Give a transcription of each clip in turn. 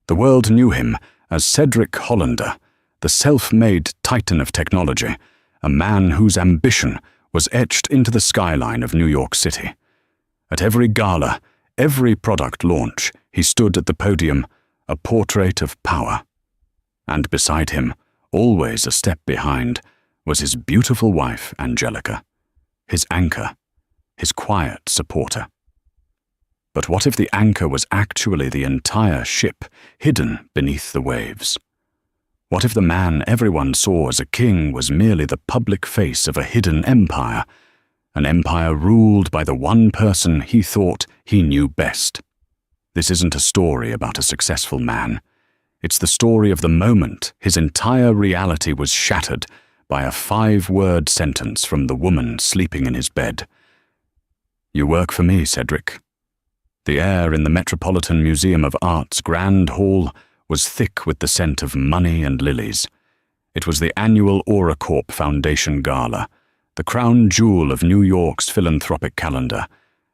The world knew him as Cedric Hollander, the self-made titan of technology, a man whose ambition was etched into the skyline of New York City. At every gala, every product launch, he stood at the podium, a portrait of power. And beside him, always a step behind, was his beautiful wife, Angelica, his anchor, his quiet supporter. But what if the anchor was actually the entire ship, hidden beneath the waves? What if the man everyone saw as a king was merely the public face of a hidden empire, an empire ruled by the one person he thought he knew best? This isn't a story about a successful man. It's the story of the moment his entire reality was shattered by a 5-word sentence from the woman sleeping in his bed. "You work for me, Cedric." The air in the Metropolitan Museum of Art's Grand Hall was thick with the scent of money and lilies. It was the annual AuraCorp Foundation Gala, the crown jewel of New York's philanthropic calendar,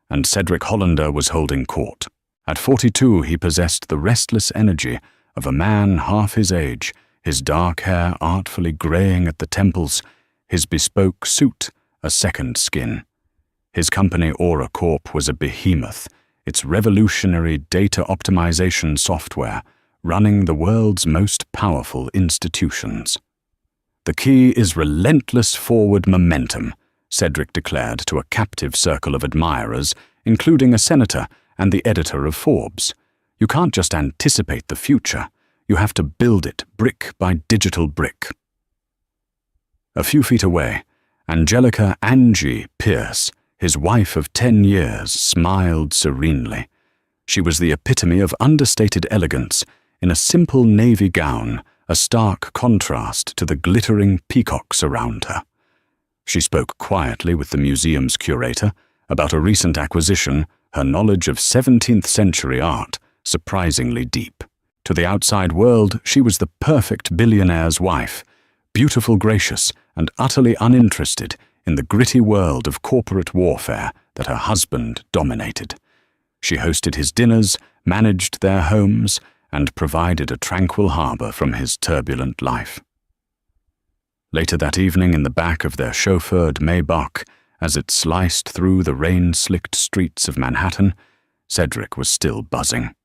and Cedric Hollander was holding court. At 42, he possessed the restless energy of a man half his age, his dark hair artfully graying at the temples, his bespoke suit a second skin. His company AuraCorp was a behemoth, its revolutionary data optimization software running the world's most powerful institutions. "The key is relentless forward momentum," Cedric declared to a captive circle of admirers, including a senator and the editor of Forbes. "You can't just anticipate the future. You have to build it brick by digital brick." A few feet away, Angelica "Angie" Pierce, his wife of 10 years, smiled serenely. She was the epitome of understated elegance in a simple navy gown, a stark contrast to the glittering peacocks around her. She spoke quietly with the museum's curator about a recent acquisition, her knowledge of 17th century art surprisingly deep. To the outside world, she was the perfect billionaire's wife, beautiful, gracious, and utterly uninterested in the gritty world of corporate warfare that her husband dominated. She hosted his dinners, managed their homes, and provided a tranquil harbor from his turbulent life. Later that evening, in the back of their chauffeured Maybach, as it sliced through the rain-slicked streets of Manhattan, Cedric was still buzzing.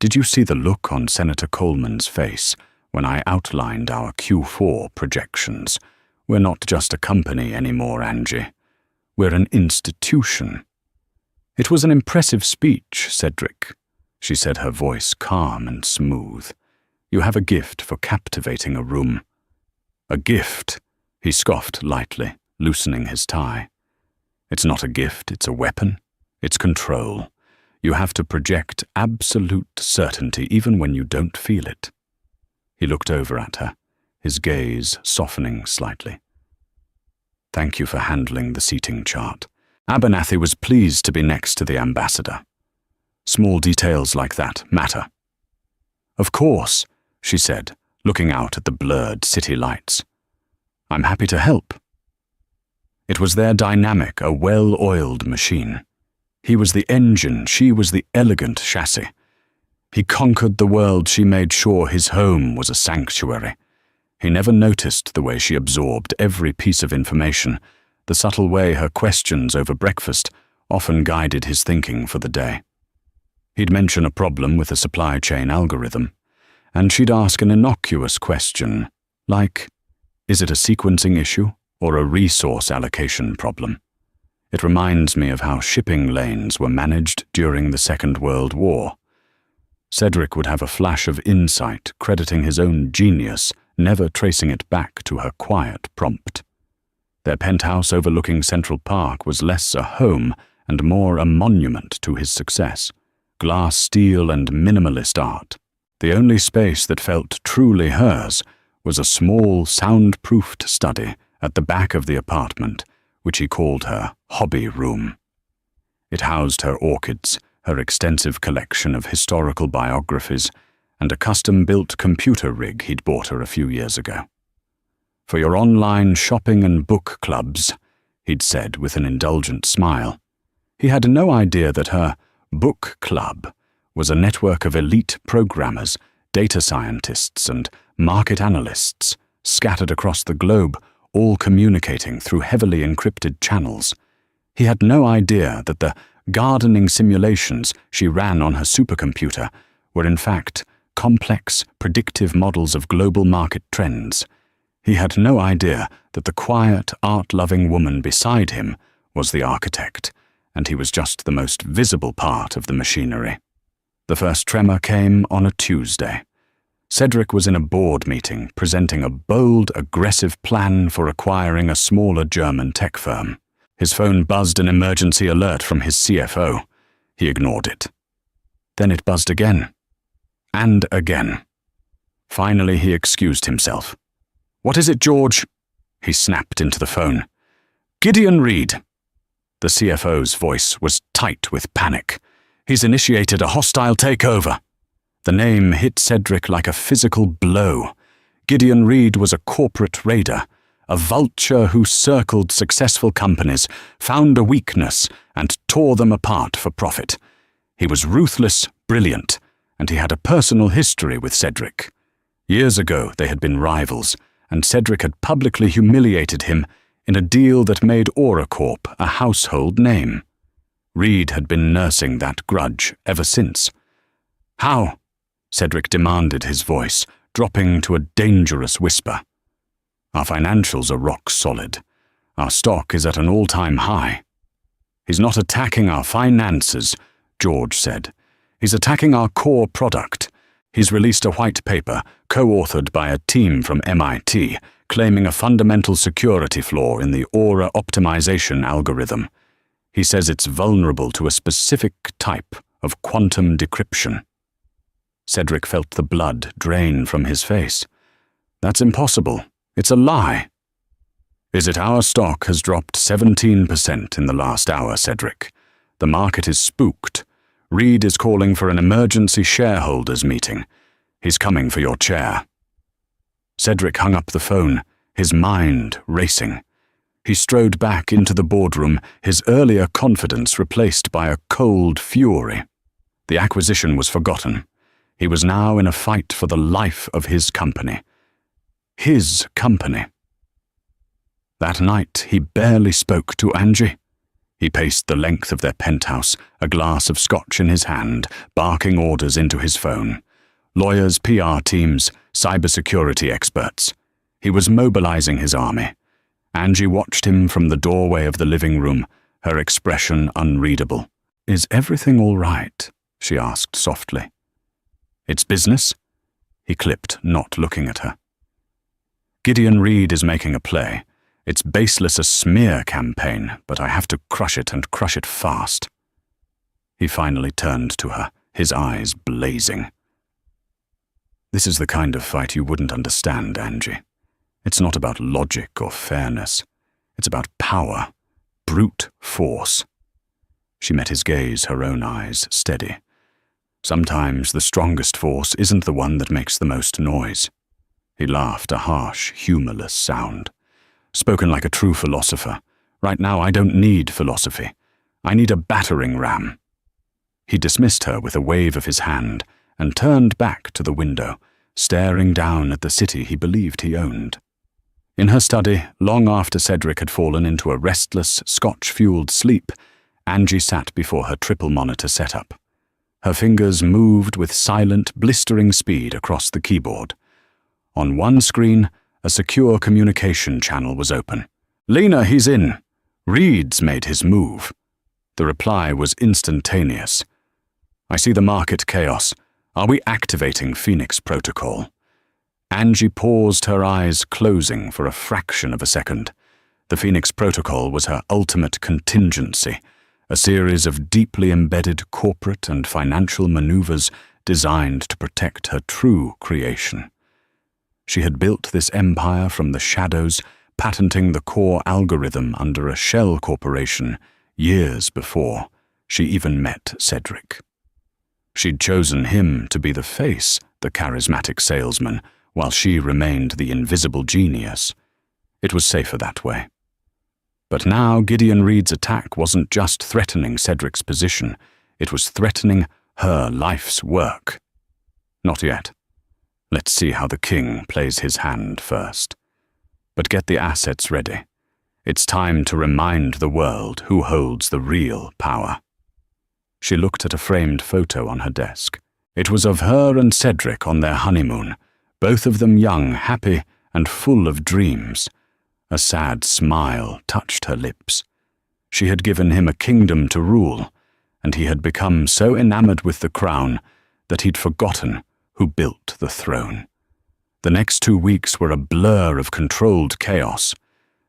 "Did you see the look on Senator Coleman's face when I outlined our Q4 projections? We're not just a company anymore, Angie. We're an institution." "It was an impressive speech, Cedric," she said, her voice calm and smooth. "You have a gift for captivating a room." "A gift?" he scoffed lightly, loosening his tie. "It's not a gift, it's a weapon. It's control. You have to project absolute certainty even when you don't feel it." He looked over at her, his gaze softening slightly. "Thank you for handling the seating chart. Abernathy was pleased to be next to the ambassador. Small details like that matter." "Of course," she said, looking out at the blurred city lights. "I'm happy to help." It was their dynamic, a well-oiled machine. He was the engine, she was the elegant chassis. He conquered the world, she made sure his home was a sanctuary. He never noticed the way she absorbed every piece of information, the subtle way her questions over breakfast often guided his thinking for the day. He'd mention a problem with a supply chain algorithm, and she'd ask an innocuous question, like, is it a sequencing issue or a resource allocation problem? It reminds me of how shipping lanes were managed during the Second World War. Cedric would have a flash of insight, crediting his own genius, never tracing it back to her quiet prompt. Their penthouse overlooking Central Park was less a home and more a monument to his success. Glass, steel, and minimalist art. The only space that felt truly hers was a small, soundproofed study at the back of the apartment, which he called her hobby room. It housed her orchids, her extensive collection of historical biographies, and a custom-built computer rig he'd bought her a few years ago. "For your online shopping and book clubs," he'd said with an indulgent smile. He had no idea that her book club was a network of elite programmers, data scientists, and market analysts scattered across the globe, all communicating through heavily encrypted channels. He had no idea that the gardening simulations she ran on her supercomputer were in fact complex, predictive models of global market trends. He had no idea that the quiet, art-loving woman beside him was the architect, and he was just the most visible part of the machinery. The first tremor came on a Tuesday. Cedric was in a board meeting presenting a bold, aggressive plan for acquiring a smaller German tech firm. His phone buzzed an emergency alert from his CFO. He ignored it. Then it buzzed again. And again. Finally, he excused himself. "What is it, George?" he snapped into the phone. "Gideon Reed." The CFO's voice was tight with panic. "He's initiated a hostile takeover." The name hit Cedric like a physical blow. Gideon Reed was a corporate raider, a vulture who circled successful companies, found a weakness, and tore them apart for profit. He was ruthless, brilliant, and he had a personal history with Cedric. Years ago, they had been rivals, and Cedric had publicly humiliated him in a deal that made AuraCorp a household name. Reed had been nursing that grudge ever since. "How?" Cedric demanded, his voice dropping to a dangerous whisper. "Our financials are rock solid. Our stock is at an all-time high." "He's not attacking our finances," George said. "He's attacking our core product. He's released a white paper, co-authored by a team from MIT, claiming a fundamental security flaw in the Aura optimization algorithm. He says it's vulnerable to a specific type of quantum decryption." Cedric felt the blood drain from his face. "That's impossible. It's a lie." "Is it our stock has dropped 17% in the last hour, Cedric? The market is spooked. Reed is calling for an emergency shareholders meeting. He's coming for your chair." Cedric hung up the phone, his mind racing. He strode back into the boardroom, his earlier confidence replaced by a cold fury. The acquisition was forgotten. He was now in a fight for the life of his company. His company. That night, he barely spoke to Angie. He paced the length of their penthouse, a glass of scotch in his hand, barking orders into his phone. Lawyers, PR teams, cybersecurity experts. He was mobilizing his army. Angie watched him from the doorway of the living room, her expression unreadable. "Is everything all right?" she asked softly. "It's business?" He clipped, not looking at her. "Gideon Reed is making a play. It's baseless a smear campaign, but I have to crush it and crush it fast." He finally turned to her, his eyes blazing. "This is the kind of fight you wouldn't understand, Angie. It's not about logic or fairness. It's about power, brute force." She met his gaze, her own eyes steady. "Sometimes the strongest force isn't the one that makes the most noise." He laughed, a harsh, humorless sound. "Spoken like a true philosopher. Right now I don't need philosophy. I need a battering ram." He dismissed her with a wave of his hand and turned back to the window, staring down at the city he believed he owned. In her study, long after Cedric had fallen into a restless, scotch-fueled sleep, Angie sat before her triple monitor setup. Her fingers moved with silent, blistering speed across the keyboard. On one screen, a secure communication channel was open. "Lena, he's in. Reed's made his move." The reply was instantaneous. "I see the market chaos. Are we activating Phoenix Protocol?" Angie paused, her eyes closing for a fraction of a second. The Phoenix Protocol was her ultimate contingency, a series of deeply embedded corporate and financial maneuvers designed to protect her true creation. She had built this empire from the shadows, patenting the core algorithm under a shell corporation years before she even met Cedric. She'd chosen him to be the face, the charismatic salesman, while she remained the invisible genius. It was safer that way. But now Gideon Reed's attack wasn't just threatening Cedric's position, it was threatening her life's work. Not yet. Let's see how the king plays his hand first. But get the assets ready. It's time to remind the world who holds the real power. She looked at a framed photo on her desk. It was of her and Cedric on their honeymoon, both of them young, happy, and full of dreams. A sad smile touched her lips. She had given him a kingdom to rule, and he had become so enamored with the crown that he'd forgotten who built the throne. The next 2 weeks were a blur of controlled chaos.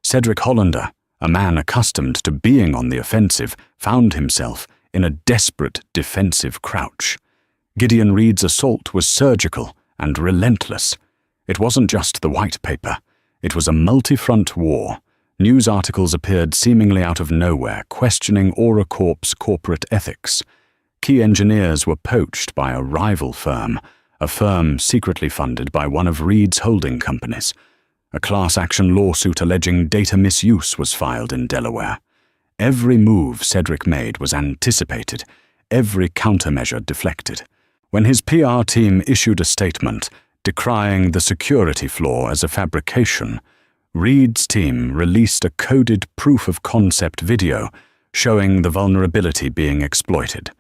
Cedric Hollander, a man accustomed to being on the offensive, found himself in a desperate defensive crouch. Gideon Reed's assault was surgical and relentless. It wasn't just the white paper. It was a multi-front war. News articles appeared seemingly out of nowhere, questioning AuraCorp's corporate ethics. Key engineers were poached by a rival firm, a firm secretly funded by one of Reed's holding companies. A class-action lawsuit alleging data misuse was filed in Delaware. Every move Cedric made was anticipated, every countermeasure deflected. When his PR team issued a statement decrying the security flaw as a fabrication, Reed's team released a coded proof-of-concept video showing the vulnerability being exploited.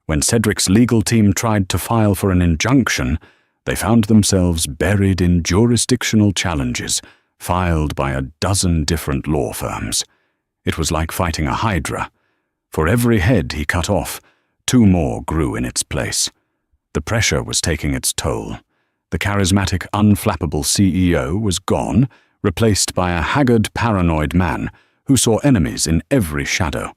When Cedric's legal team tried to file for an injunction, they found themselves buried in jurisdictional challenges filed by a dozen different law firms. It was like fighting a hydra. For every head he cut off, 2 more grew in its place. The pressure was taking its toll. The charismatic, unflappable CEO was gone, replaced by a haggard, paranoid man who saw enemies in every shadow.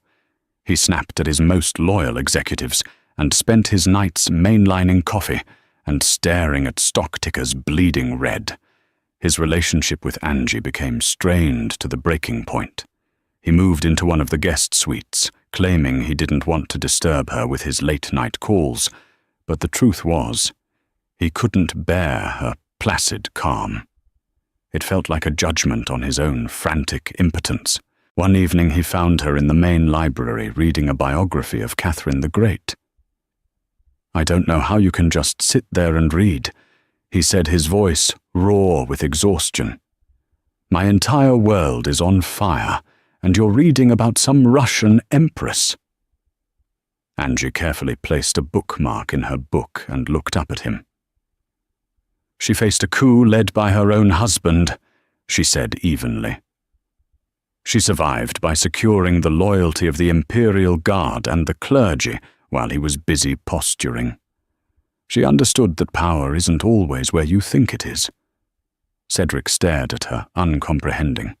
He snapped at his most loyal executives and spent his nights mainlining coffee and staring at stock tickers bleeding red. His relationship with Angie became strained to the breaking point. He moved into one of the guest suites, claiming he didn't want to disturb her with his late-night calls, but the truth was, he couldn't bear her placid calm. It felt like a judgment on his own frantic impotence. One evening he found her in the main library reading a biography of Catherine the Great. "I don't know how you can just sit there and read," he said, his voice raw with exhaustion. "My entire world is on fire, and you're reading about some Russian empress." Angie carefully placed a bookmark in her book and looked up at him. "She faced a coup led by her own husband," she said evenly. "She survived by securing the loyalty of the Imperial Guard and the clergy while he was busy posturing. She understood that power isn't always where you think it is." Cedric stared at her, uncomprehending.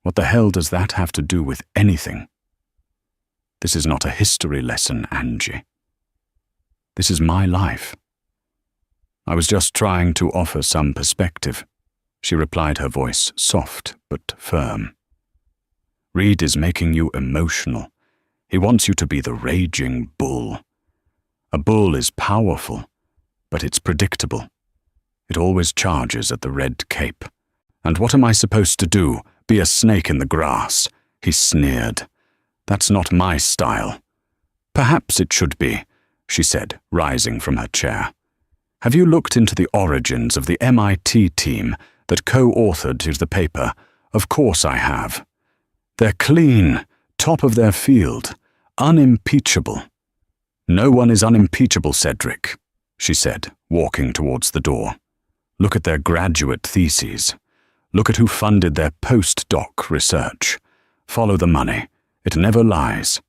"What the hell does that have to do with anything? This is not a history lesson, Angie. This is my life." "I was just trying to offer some perspective," she replied, her voice soft but firm. "Reed is making you emotional. He wants you to be the raging bull. A bull is powerful, but it's predictable. It always charges at the red cape. And what am I supposed to do? Be a snake in the grass?" he sneered. "That's not my style." "Perhaps it should be," she said, rising from her chair. "Have you looked into the origins of the MIT team that co-authored the paper? Of course I have. They're clean, top of their field, unimpeachable." "No one is unimpeachable, Cedric," she said, walking towards the door. "Look at their graduate theses. Look at who funded their postdoc research. Follow the money. It never lies."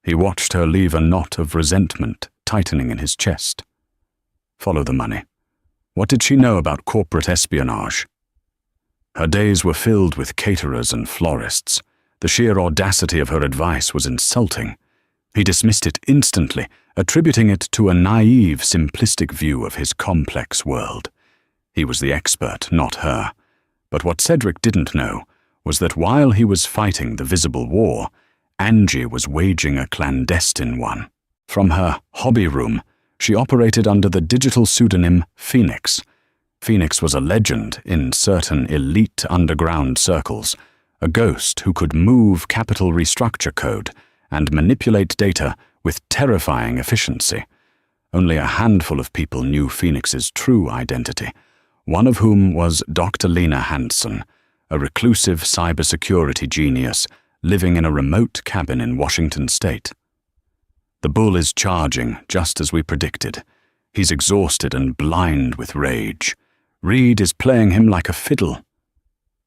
He watched her leave a knot of resentment tightening in his chest. Follow the money. What did she know about corporate espionage? Her days were filled with caterers and florists. The sheer audacity of her advice was insulting. He dismissed it instantly, attributing it to a naive, simplistic view of his complex world. He was the expert, not her. But what Cedric didn't know was that while he was fighting the visible war, Angie was waging a clandestine one. From her hobby room, she operated under the digital pseudonym Phoenix. Phoenix was a legend in certain elite underground circles, a ghost who could move capital restructure code and manipulate data with terrifying efficiency. Only a handful of people knew Phoenix's true identity, one of whom was Dr. Lena Hansen, a reclusive cybersecurity genius living in a remote cabin in Washington state. The bull is charging, just as we predicted. He's exhausted and blind with rage. Reed is playing him like a fiddle.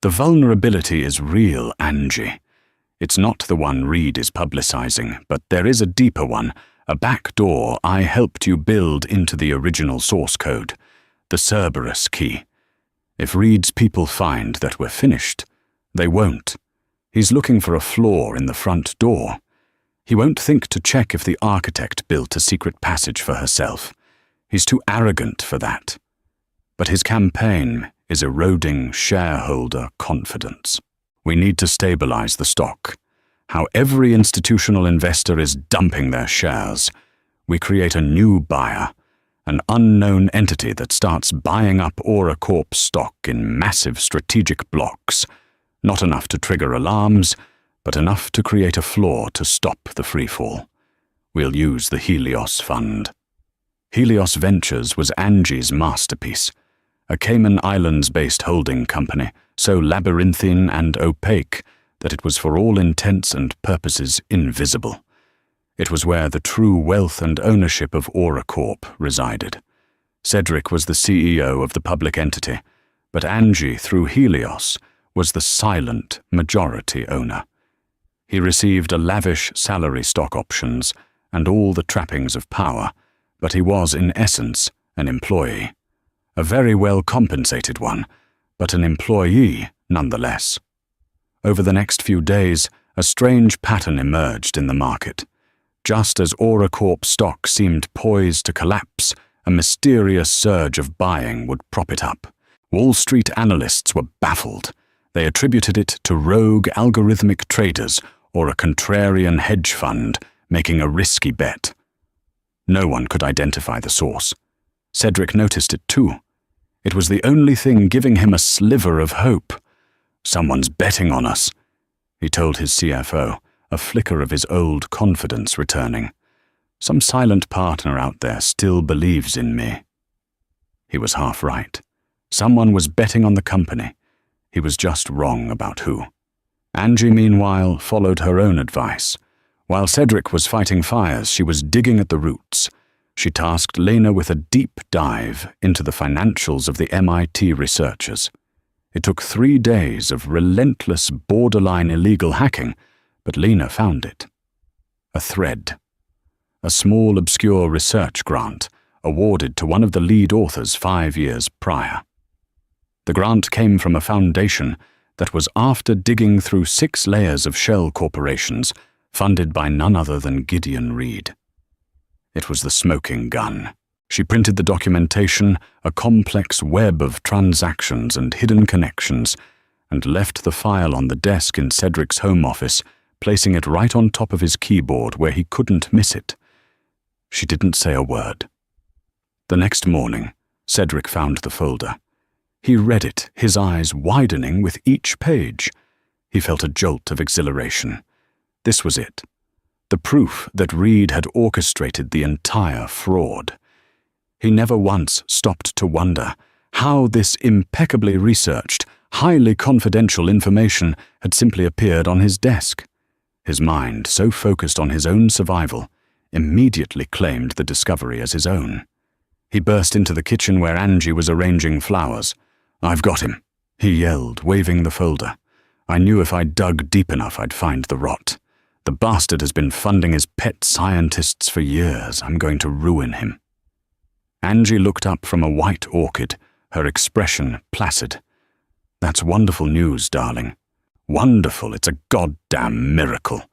The vulnerability is real, Angie. It's not the one Reed is publicizing, but there is a deeper one, a back door I helped you build into the original source code, the Cerberus key. If Reed's people find that we're finished, they won't. He's looking for a flaw in the front door. He won't think to check if the architect built a secret passage for herself. He's too arrogant for that. But his campaign is eroding shareholder confidence. We need to stabilize the stock. How every institutional investor is dumping their shares. We create a new buyer, an unknown entity that starts buying up AuraCorp stock in massive strategic blocks, not enough to trigger alarms, but enough to create a flaw to stop the freefall. We'll use the Helios Fund. Helios Ventures was Angie's masterpiece, a Cayman Islands-based holding company, so labyrinthine and opaque that it was for all intents and purposes invisible. It was where the true wealth and ownership of AuraCorp resided. Cedric was the CEO of the public entity, but Angie, through Helios, was the silent majority owner. He received a lavish salary, stock options, and all the trappings of power, but he was in essence an employee. A very well compensated one, but an employee nonetheless. Over the next few days, a strange pattern emerged in the market. Just as AuraCorp stock seemed poised to collapse, a mysterious surge of buying would prop it up. Wall Street analysts were baffled. They attributed it to rogue algorithmic traders or a contrarian hedge fund making a risky bet. No one could identify the source. Cedric noticed it too. It was the only thing giving him a sliver of hope. "Someone's betting on us," he told his CFO, a flicker of his old confidence returning. "Some silent partner out there still believes in me." He was half right. Someone was betting on the company. He was just wrong about who. Angie, meanwhile, followed her own advice. While Cedric was fighting fires, she was digging at the roots. She tasked Lena with a deep dive into the financials of the MIT researchers. It took 3 days of relentless, borderline illegal hacking, but Lena found it. A thread. A small, obscure research grant awarded to one of the lead authors 5 years prior. The grant came from a foundation that was after digging through 6 layers of shell corporations funded by none other than Gideon Reed. It was the smoking gun. She printed the documentation, a complex web of transactions and hidden connections, and left the file on the desk in Cedric's home office, placing it right on top of his keyboard where he couldn't miss it. She didn't say a word. The next morning, Cedric found the folder. He read it, his eyes widening with each page. He felt a jolt of exhilaration. This was it. The proof that Reed had orchestrated the entire fraud. He never once stopped to wonder how this impeccably researched, highly confidential information had simply appeared on his desk. His mind, so focused on his own survival, immediately claimed the discovery as his own. He burst into the kitchen where Angie was arranging flowers. "I've got him," he yelled, waving the folder. "I knew if I dug deep enough I'd find the rot. The bastard has been funding his pet scientists for years. I'm going to ruin him." Angie looked up from a white orchid, her expression placid. "That's wonderful news, darling. Wonderful, it's a goddamn miracle."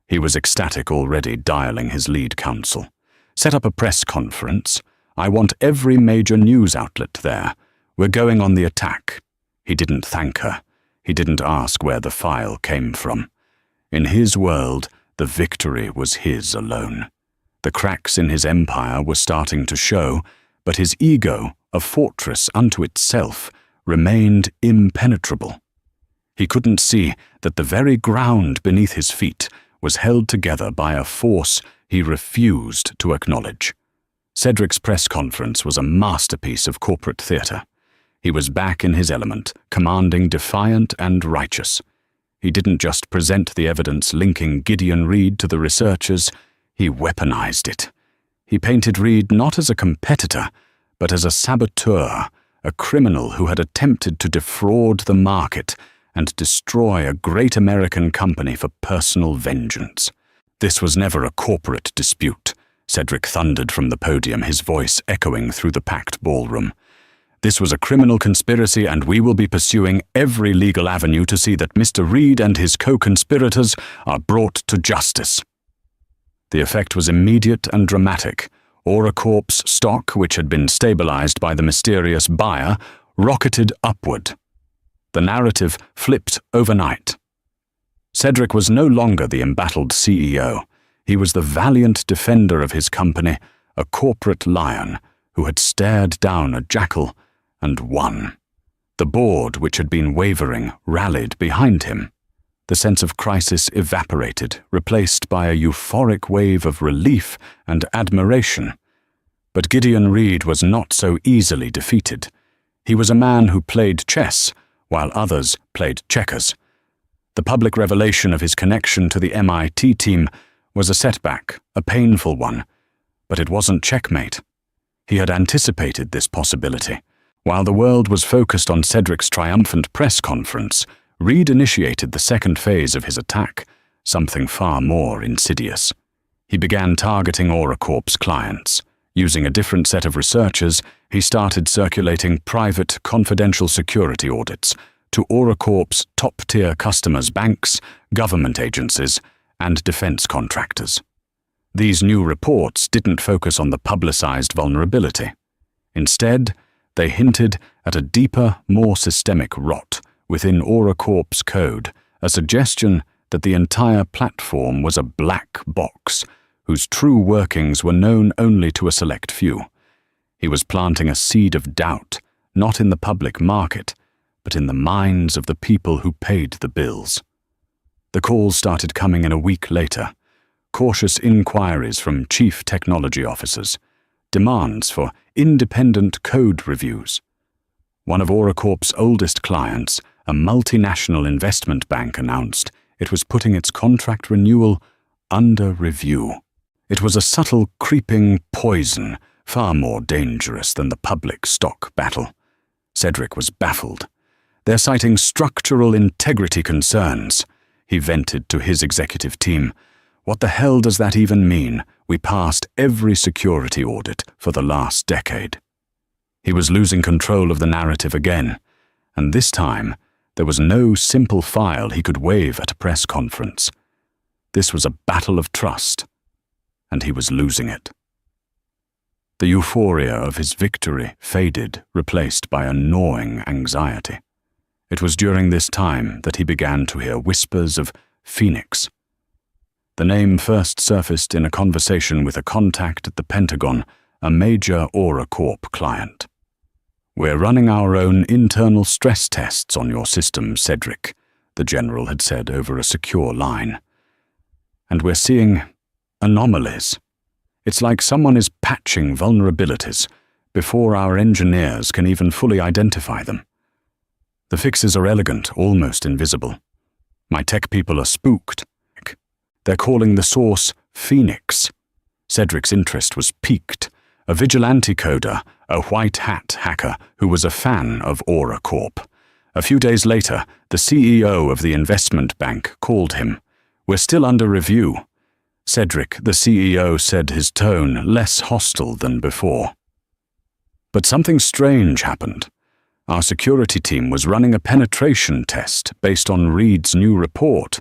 He was ecstatic already, dialing his lead counsel. "Set up a press conference. I want every major news outlet there. We're going on the attack." He didn't thank her. He didn't ask where the file came from. In his world, the victory was his alone. The cracks in his empire were starting to show, but his ego, a fortress unto itself, remained impenetrable. He couldn't see that the very ground beneath his feet was held together by a force he refused to acknowledge. Cedric's press conference was a masterpiece of corporate theatre. He was back in his element, commanding, defiant and righteous. He didn't just present the evidence linking Gideon Reed to the researchers, he weaponized it. He painted Reed not as a competitor, but as a saboteur, a criminal who had attempted to defraud the market and destroy a great American company for personal vengeance. This was never a corporate dispute, Cedric thundered from the podium, his voice echoing through the packed ballroom. This was a criminal conspiracy, and we will be pursuing every legal avenue to see that Mr. Reed and his co-conspirators are brought to justice. The effect was immediate and dramatic. Oracorp's stock, which had been stabilized by the mysterious buyer, rocketed upward. The narrative flipped overnight. Cedric was no longer the embattled CEO. He was the valiant defender of his company, a corporate lion who had stared down a jackal and won. The board, which had been wavering, rallied behind him. The sense of crisis evaporated, replaced by a euphoric wave of relief and admiration. But Gideon Reed was not so easily defeated. He was a man who played chess, while others played checkers. The public revelation of his connection to the MIT team was a setback, a painful one, but it wasn't checkmate. He had anticipated this possibility. While the world was focused on Cedric's triumphant press conference, Reed initiated the second phase of his attack, something far more insidious. He began targeting Oracorp's clients. Using a different set of researchers, he started circulating private, confidential security audits to Oracorp's top-tier customers, banks, government agencies, and defense contractors. These new reports didn't focus on the publicized vulnerability. Instead, they hinted at a deeper, more systemic rot within Oracorp's code, a suggestion that the entire platform was a black box whose true workings were known only to a select few. He was planting a seed of doubt, not in the public market, but in the minds of the people who paid the bills. The calls started coming in a week later. Cautious inquiries from chief technology officers, demands for independent code reviews. One of Oracorp's oldest clients, a multinational investment bank, announced it was putting its contract renewal under review. It was a subtle, creeping poison, far more dangerous than the public stock battle. Cedric was baffled. They're citing structural integrity concerns, he vented to his executive team. What the hell does that even mean? We passed every security audit for the last decade. He was losing control of the narrative again, and this time there was no simple file he could wave at a press conference. This was a battle of trust, and he was losing it. The euphoria of his victory faded, replaced by a gnawing anxiety. It was during this time that he began to hear whispers of Phoenix. The name first surfaced in a conversation with a contact at the Pentagon, a major Oracorp client. "We're running our own internal stress tests on your system, Cedric," the general had said over a secure line. "And we're seeing anomalies. It's like someone is patching vulnerabilities before our engineers can even fully identify them. The fixes are elegant, almost invisible. My tech people are spooked. They're calling the source Phoenix." Cedric's interest was piqued. A vigilante coder, a white-hat hacker who was a fan of Oracorp. A few days later, the CEO of the investment bank called him. "We're still under review." Cedric, the CEO, said, his tone less hostile than before. But something strange happened. Our security team was running a penetration test based on Reed's new report.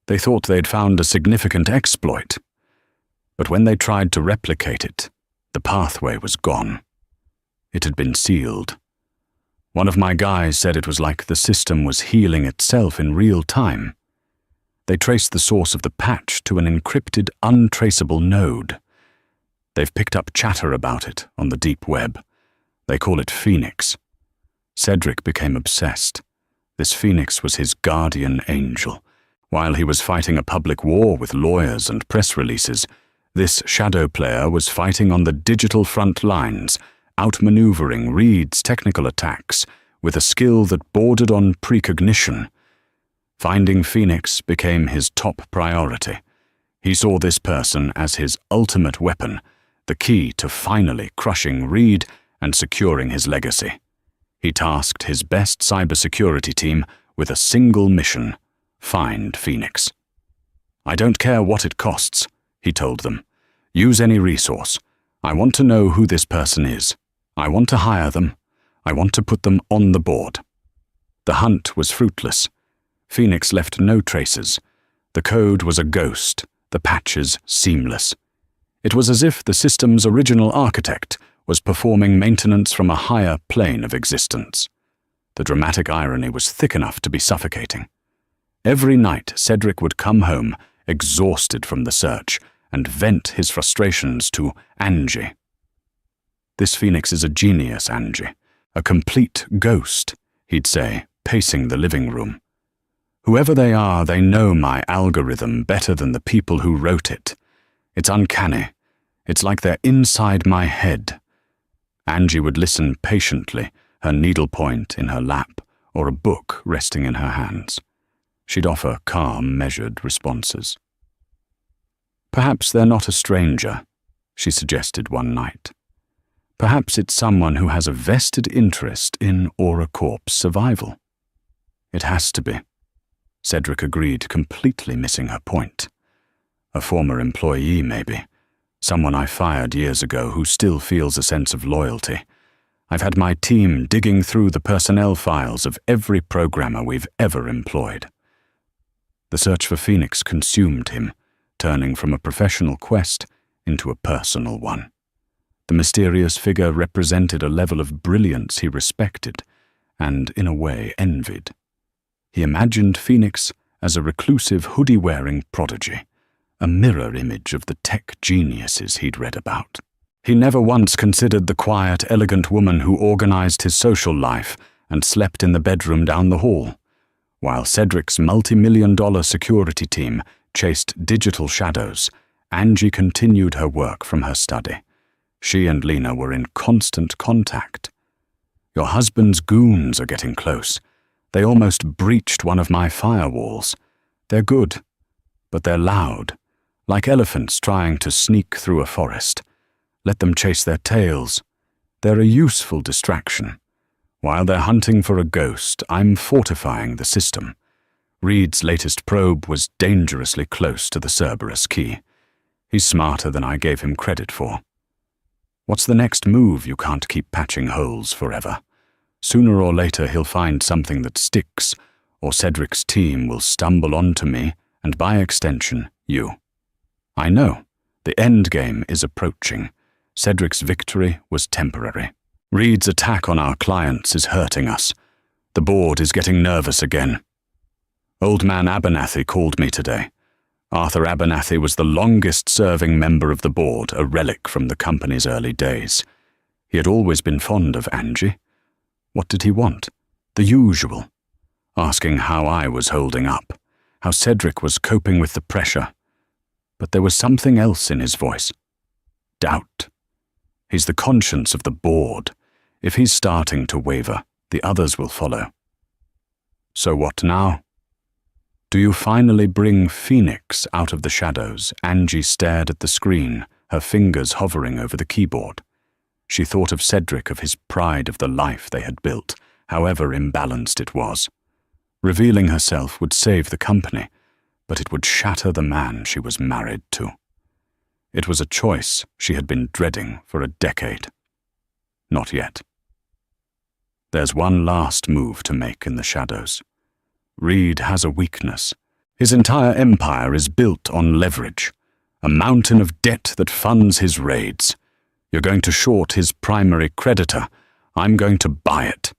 They thought they'd found a significant exploit. But when they tried to replicate it, the pathway was gone. It had been sealed. One of my guys said it was like the system was healing itself in real time. They traced the source of the patch to an encrypted, untraceable node. They've picked up chatter about it on the deep web. They call it Phoenix. Cedric became obsessed. This Phoenix was his guardian angel. While he was fighting a public war with lawyers and press releases, this shadow player was fighting on the digital front lines, outmaneuvering Reed's technical attacks with a skill that bordered on precognition. Finding Phoenix became his top priority. He saw this person as his ultimate weapon, the key to finally crushing Reed and securing his legacy. He tasked his best cybersecurity team with a single mission: find Phoenix. "I don't care what it costs," he told them. "Use any resource. I want to know who this person is. I want to hire them. I want to put them on the board." The hunt was fruitless. Phoenix left no traces. The code was a ghost, the patches seamless. It was as if the system's original architect was performing maintenance from a higher plane of existence. The dramatic irony was thick enough to be suffocating. Every night, Cedric would come home, exhausted from the search, and vent his frustrations to Angie. "This Phoenix is a genius, Angie. A complete ghost," he'd say, pacing the living room. "Whoever they are, they know my algorithm better than the people who wrote it. It's uncanny. It's like they're inside my head." Angie would listen patiently, her needlepoint in her lap or a book resting in her hands. She'd offer calm, measured responses. "Perhaps they're not a stranger," she suggested one night. "Perhaps it's someone who has a vested interest in AuraCorp's survival." "It has to be," Cedric agreed, completely missing her point. "A former employee, maybe. Someone I fired years ago who still feels a sense of loyalty. I've had my team digging through the personnel files of every programmer we've ever employed." The search for Phoenix consumed him, turning from a professional quest into a personal one. The mysterious figure represented a level of brilliance he respected and, in a way, envied. He imagined Phoenix as a reclusive, hoodie-wearing prodigy, a mirror image of the tech geniuses he'd read about. He never once considered the quiet, elegant woman who organized his social life and slept in the bedroom down the hall. While Cedric's multi-million-dollar security team chased digital shadows, Angie continued her work from her study. She and Lena were in constant contact. "Your husband's goons are getting close. They almost breached one of my firewalls. They're good, but they're loud, like elephants trying to sneak through a forest. Let them chase their tails. They're a useful distraction. While they're hunting for a ghost, I'm fortifying the system." Reed's latest probe was dangerously close to the Cerberus key. He's smarter than I gave him credit for. What's the next move? You can't keep patching holes forever. Sooner or later he'll find something that sticks, or Cedric's team will stumble onto me, and by extension, you. I know. The end game is approaching. Cedric's victory was temporary. Reed's attack on our clients is hurting us. The board is getting nervous again. Old man Abernathy called me today. Arthur Abernathy was the longest-serving member of the board, a relic from the company's early days. He had always been fond of Angie. What did he want? The usual. Asking how I was holding up, how Cedric was coping with the pressure. But there was something else in his voice. Doubt. He's the conscience of the board. If he's starting to waver, the others will follow. So what now? Do you finally bring Phoenix out of the shadows? Angie stared at the screen, her fingers hovering over the keyboard. She thought of Cedric, of his pride of the life they had built, however imbalanced it was. Revealing herself would save the company, but it would shatter the man she was married to. It was a choice she had been dreading for a decade. Not yet. There's one last move to make in the shadows. Reed has a weakness. His entire empire is built on leverage, a mountain of debt that funds his raids. You're going to short his primary creditor. I'm going to buy it.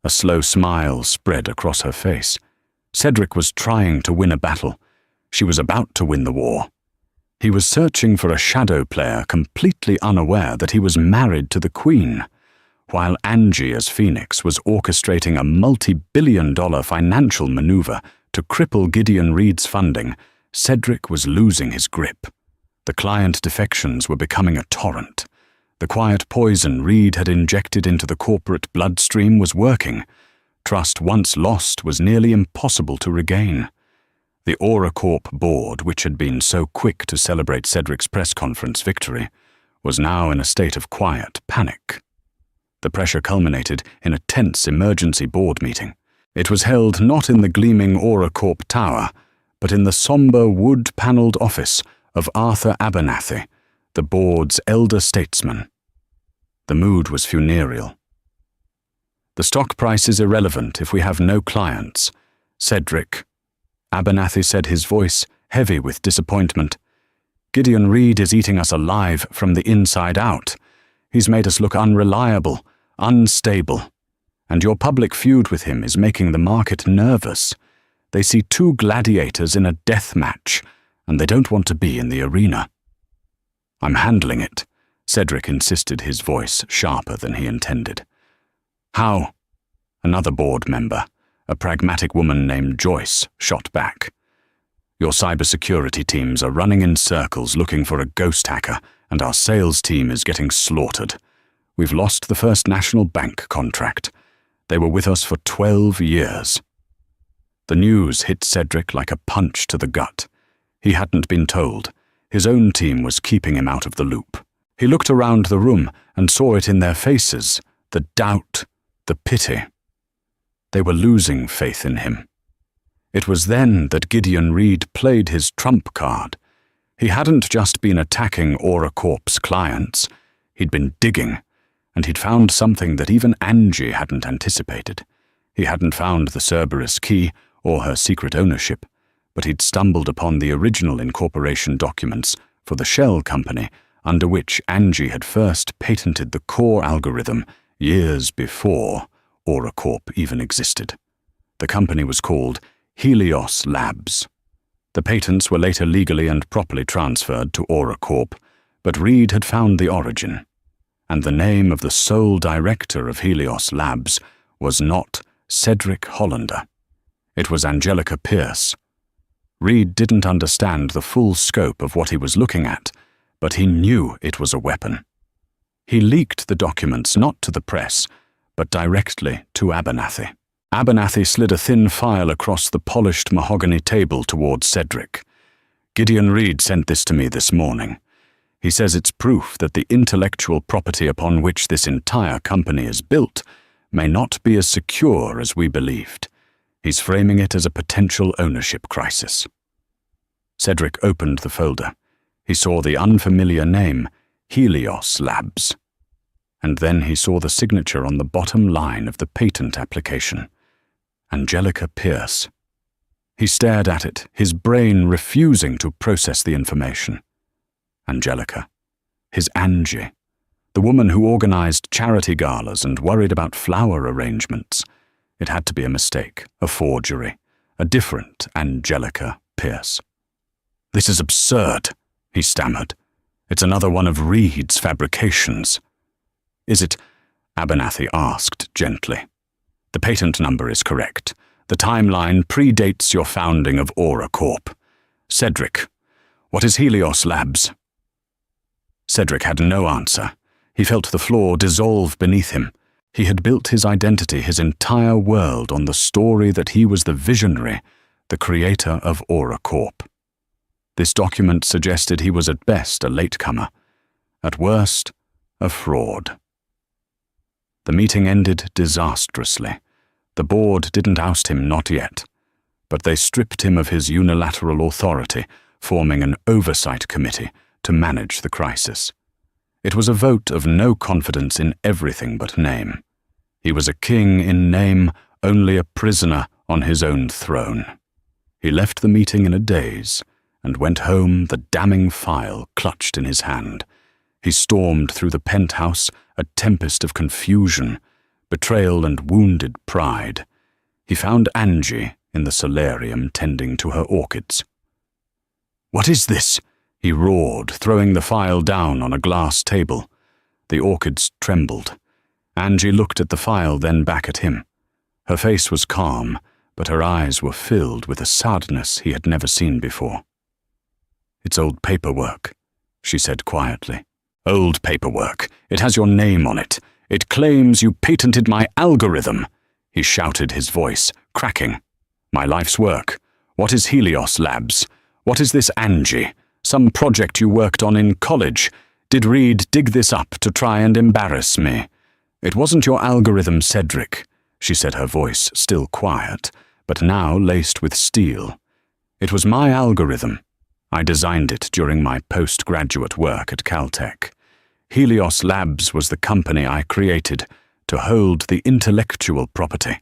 A slow smile spread across her face. Cedric was trying to win a battle. She was about to win the war. He was searching for a shadow player, completely unaware that he was married to the Queen, while Angie as Phoenix was orchestrating a multi-billion-dollar financial maneuver To cripple Gideon Reed's funding, Cedric was losing his grip. The client defections were becoming a torrent. The quiet poison Reed had injected into the corporate bloodstream was working. Trust once lost was nearly impossible to regain. The AuraCorp board, which had been so quick to celebrate Cedric's press conference victory, was now in a state of quiet panic. The pressure culminated in a tense emergency board meeting. It was held not in the gleaming AuraCorp tower, but in the somber wood-panelled office of Arthur Abernathy, the board's elder statesman. The mood was funereal. "The stock price is irrelevant if we have no clients. Cedric," Abernathy said, his voice heavy with disappointment. "Gideon Reed is eating us alive from the inside out. He's made us look unreliable, unstable. And your public feud with him is making the market nervous. They see two gladiators in a death match, and they don't want to be in the arena." "I'm handling it," Cedric insisted, his voice sharper than he intended. "How?" Another board member, a pragmatic woman named Joyce, shot back. "Your cybersecurity teams are running in circles looking for a ghost hacker, and our sales team is getting slaughtered. We've lost the First National Bank contract. They were with us for 12 years. The news hit Cedric like a punch to the gut. He hadn't been told. His own team was keeping him out of the loop. He looked around the room and saw it in their faces, the doubt, the pity. They were losing faith in him. It was then that Gideon Reed played his trump card. He hadn't just been attacking AuraCorp's clients. He'd been digging, and he'd found something that even Angie hadn't anticipated. He hadn't found the Cerberus key or her secret ownership, but he'd stumbled upon the original incorporation documents for the shell company under which Angie had first patented the core algorithm years before AuraCorp even existed. The company was called Helios Labs. The patents were later legally and properly transferred to AuraCorp, but Reed had found the origin. And the name of the sole director of Helios Labs was not Cedric Hollander. It was Angelica Pierce. Reed didn't understand the full scope of what he was looking at, but he knew it was a weapon. He leaked the documents not to the press, but directly to Abernathy. Abernathy slid a thin file across the polished mahogany table towards Cedric. "Gideon Reed sent this to me this morning. He says it's proof that the intellectual property upon which this entire company is built may not be as secure as we believed. He's framing it as a potential ownership crisis." Cedric opened the folder. He saw the unfamiliar name, Helios Labs. And then he saw the signature on the bottom line of the patent application. Angelica Pierce. He stared at it, his brain refusing to process the information. Angelica. His Angie. The woman who organized charity galas and worried about flower arrangements. It had to be a mistake, a forgery, a different Angelica Pierce. "This is absurd," he stammered. "It's another one of Reed's fabrications." "Is it?" Abernathy asked gently. "The patent number is correct. The timeline predates your founding of AuraCorp. Cedric, what is Helios Labs?" Cedric had no answer. He felt the floor dissolve beneath him. He had built his identity, his entire world, on the story that he was the visionary, the creator of AuraCorp. This document suggested he was at best a latecomer, at worst a fraud. The meeting ended disastrously. The board didn't oust him, not yet, but they stripped him of his unilateral authority, forming an oversight committee to manage the crisis. It was a vote of no confidence in everything but name. He was a king in name, only a prisoner on his own throne. He left the meeting in a daze and went home, the damning file clutched in his hand. He stormed through the penthouse, a tempest of confusion, betrayal and wounded pride. He found Angie in the solarium tending to her orchids. "What is this?" he roared, throwing the file down on a glass table. The orchids trembled. Angie looked at the file, then back at him. Her face was calm, but her eyes were filled with a sadness he had never seen before. "It's old paperwork," she said quietly. "Old paperwork. It has your name on it. It claims you patented my algorithm," he shouted, his voice cracking. "My life's work. What is Helios Labs? What is this Angie? Some project you worked on in college? Did Reed dig this up to try and embarrass me? It wasn't your algorithm, Cedric," she said, her voice still quiet, but now laced with steel. "It was my algorithm. I designed it during my postgraduate work at Caltech. Helios Labs was the company I created to hold the intellectual property."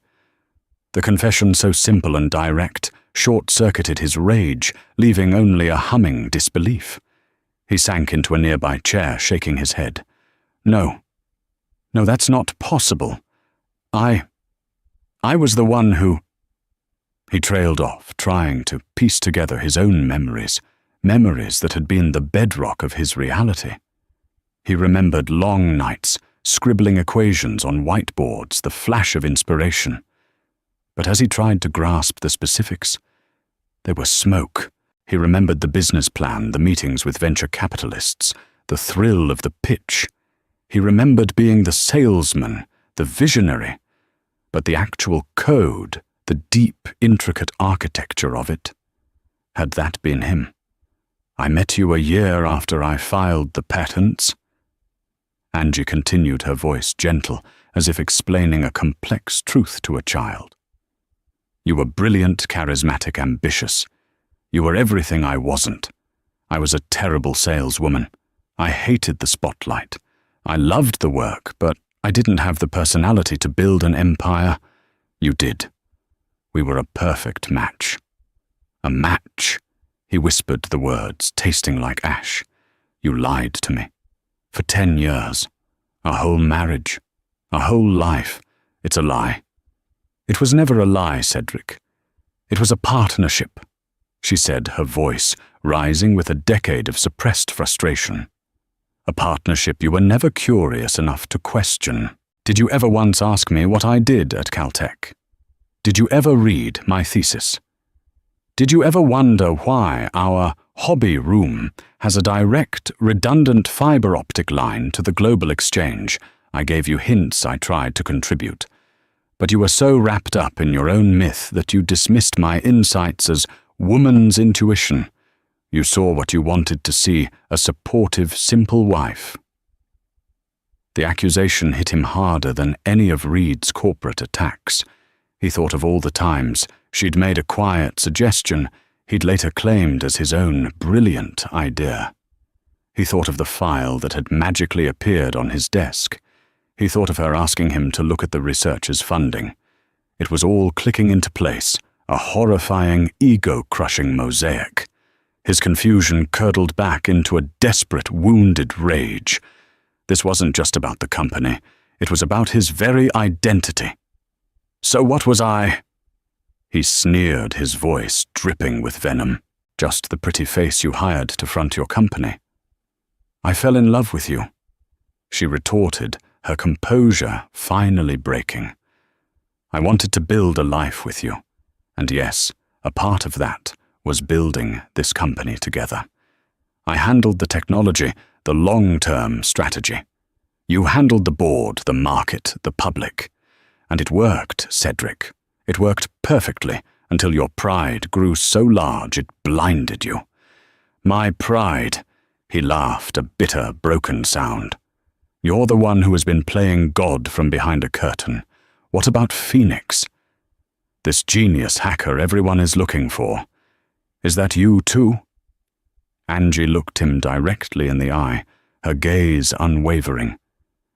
The confession, so simple and direct, short-circuited his rage, leaving only a humming disbelief. He sank into a nearby chair, shaking his head. No, that's not possible. I was the one who—" He trailed off, trying to piece together his own memories that had been the bedrock of his reality. He remembered long nights, scribbling equations on whiteboards, the flash of inspiration. But as he tried to grasp the specifics, they were smoke. He remembered the business plan, the meetings with venture capitalists, the thrill of the pitch. He remembered being the salesman, the visionary, but the actual code, the deep, intricate architecture of it, had that been him? "I met you a year after I filed the patents." Angie continued, her voice gentle, as if explaining a complex truth to a child. "You were brilliant, charismatic, ambitious. You were everything I wasn't. I was a terrible saleswoman. I hated the spotlight. I loved the work, but I didn't have the personality to build an empire. You did. We were a perfect match." "A match?" He whispered the words, tasting like ash. "You lied to me. For 10 years. Our whole marriage. Our whole life. It's a lie." "It was never a lie, Cedric. It was a partnership," she said, her voice rising with a decade of suppressed frustration. "A partnership you were never curious enough to question. Did you ever once ask me what I did at Caltech? Did you ever read my thesis? Did you ever wonder why our hobby room has a direct, redundant fiber optic line to the global exchange? I gave you hints I tried to contribute. But you were so wrapped up in your own myth that you dismissed my insights as woman's intuition. You saw what you wanted to see, a supportive, simple wife." The accusation hit him harder than any of Reed's corporate attacks. He thought of all the times she'd made a quiet suggestion he'd later claimed as his own brilliant idea. He thought of the file that had magically appeared on his desk. He thought of her asking him to look at the researcher's funding. It was all clicking into place, a horrifying, ego-crushing mosaic. His confusion curdled back into a desperate, wounded rage. This wasn't just about the company. It was about his very identity. "So what was I?" He sneered, his voice dripping with venom. "Just the pretty face you hired to front your company." "I fell in love with you," she retorted, her composure finally breaking. "I wanted to build a life with you. And yes, a part of that was building this company together. I handled the technology, the long-term strategy. You handled the board, the market, the public. And it worked, Cedric. It worked perfectly until your pride grew so large it blinded you. My pride," he laughed, a bitter, broken sound. "You're the one who has been playing God from behind a curtain. What about Phoenix? This genius hacker everyone is looking for. Is that you too?" Angie looked him directly in the eye, her gaze unwavering.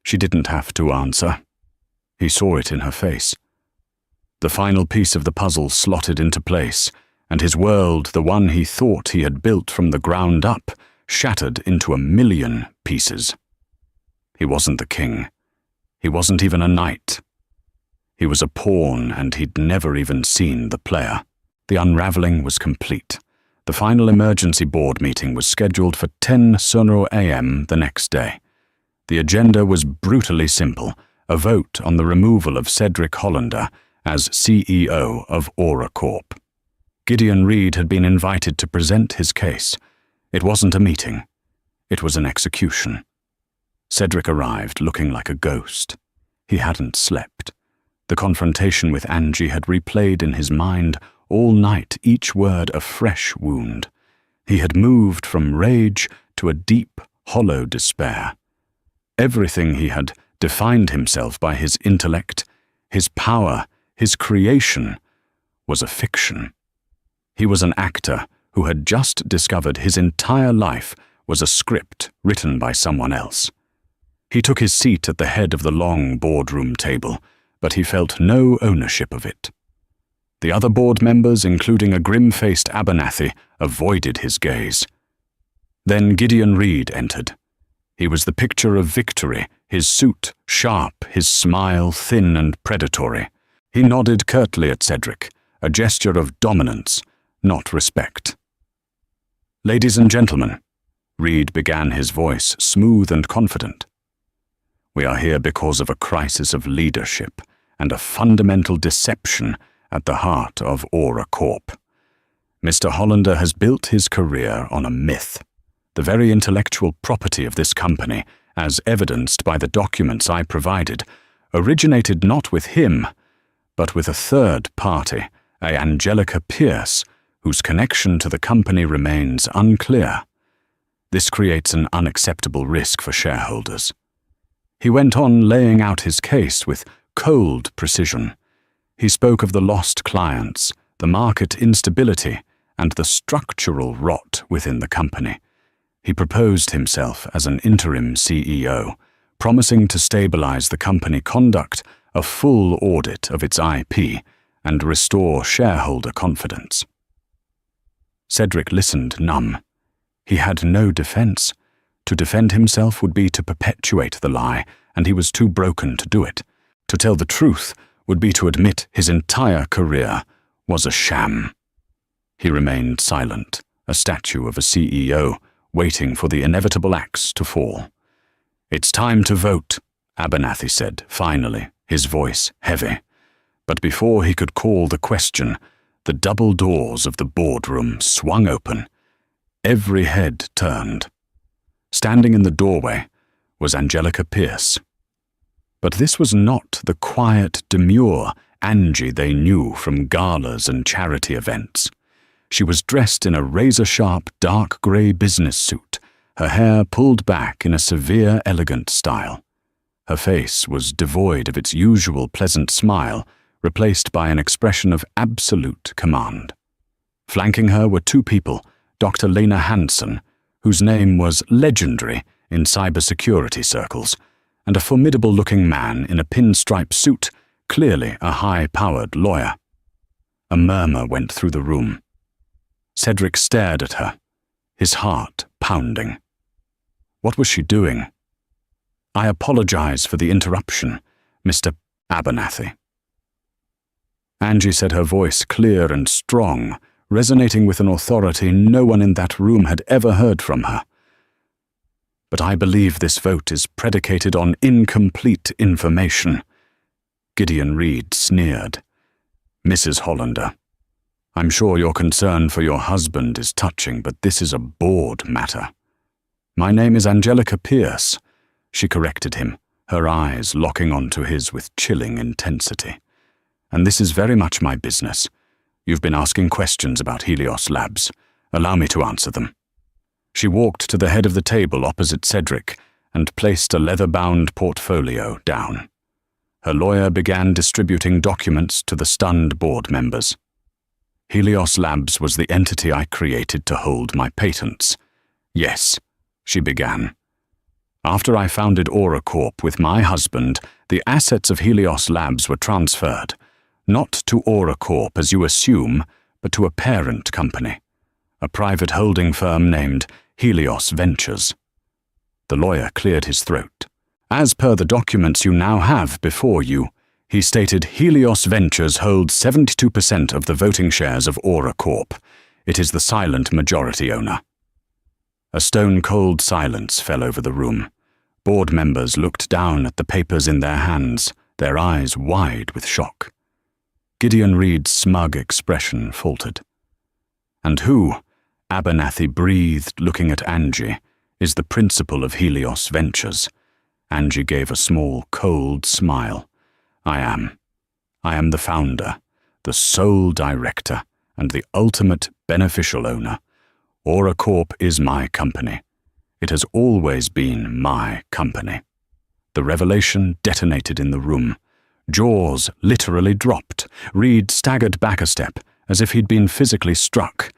She didn't have to answer. He saw it in her face. The final piece of the puzzle slotted into place, and his world, the one he thought he had built from the ground up, shattered into 1,000,000 pieces. He wasn't the king. He wasn't even a knight. He was a pawn, and he'd never even seen the player. The unraveling was complete. The final emergency board meeting was scheduled for 10:00 a.m. the next day. The agenda was brutally simple: a vote on the removal of Cedric Hollander as CEO of Aura Corp. Gideon Reed had been invited to present his case. It wasn't a meeting. It was an execution. Cedric arrived looking like a ghost. He hadn't slept. The confrontation with Angie had replayed in his mind all night, each word a fresh wound. He had moved from rage to a deep, hollow despair. Everything he had defined himself by, his intellect, his power, his creation, was a fiction. He was an actor who had just discovered his entire life was a script written by someone else. He took his seat at the head of the long boardroom table, but he felt no ownership of it. The other board members, including a grim-faced Abernathy, avoided his gaze. Then Gideon Reed entered. He was the picture of victory, his suit sharp, his smile thin and predatory. He nodded curtly at Cedric, a gesture of dominance, not respect. "Ladies and gentlemen," Reed began, his voice smooth and confident. "We are here because of a crisis of leadership and a fundamental deception at the heart of Aura Corp. Mr. Hollander has built his career on a myth. The very intellectual property of this company, as evidenced by the documents I provided, originated not with him, but with a third party, a Angelica Pierce, whose connection to the company remains unclear. This creates an unacceptable risk for shareholders." He went on laying out his case with cold precision. He spoke of the lost clients, the market instability, and the structural rot within the company. He proposed himself as an interim CEO, promising to stabilize the company, conduct a full audit of its IP, and restore shareholder confidence. Cedric listened numb. He had no defense. To defend himself would be to perpetuate the lie, and he was too broken to do it. To tell the truth would be to admit his entire career was a sham. He remained silent, a statue of a CEO, waiting for the inevitable axe to fall. "It's time to vote," Abernathy said, finally, his voice heavy. But before he could call the question, the double doors of the boardroom swung open. Every head turned. Standing in the doorway was Angelica Pierce. But this was not the quiet, demure Angie they knew from galas and charity events. She was dressed in a razor-sharp, dark grey business suit, her hair pulled back in a severe, elegant style. Her face was devoid of its usual pleasant smile, replaced by an expression of absolute command. Flanking her were two people, Dr. Lena Hansen, whose name was legendary in cybersecurity circles, and a formidable-looking man in a pinstripe suit, clearly a high-powered lawyer. A murmur went through the room. Cedric stared at her, his heart pounding. What was she doing? "I apologize for the interruption, Mr. Abernathy." Angie said, her voice clear and strong, resonating with an authority no one in that room had ever heard from her. "But I believe this vote is predicated on incomplete information." Gideon Reed sneered. "Mrs. Hollander, I'm sure your concern for your husband is touching, but this is a board matter." "My name is Angelica Pierce," she corrected him, her eyes locking onto his with chilling intensity. "And this is very much my business. You've been asking questions about Helios Labs. Allow me to answer them." She walked to the head of the table opposite Cedric and placed a leather-bound portfolio down. Her lawyer began distributing documents to the stunned board members. "Helios Labs was the entity I created to hold my patents. Yes," she began. "After I founded Aura Corp with my husband, the assets of Helios Labs were transferred, not to Aura Corp as you assume, but to a parent company, a private holding firm named Helios Ventures." The lawyer cleared his throat. "As per the documents you now have before you," he stated, "Helios Ventures holds 72% of the voting shares of Aura Corp. It is the silent majority owner." A stone-cold silence fell over the room. Board members looked down at the papers in their hands, their eyes wide with shock. Gideon Reed's smug expression faltered. "And who," Abernathy breathed, looking at Angie, "is the principal of Helios Ventures?" Angie gave a small, cold smile. I am the founder, the sole director, and the ultimate beneficial owner. AuraCorp is my company. It has always been my company." The revelation detonated in the room. Jaws literally dropped. Reed staggered back a step, as if he'd been physically struck.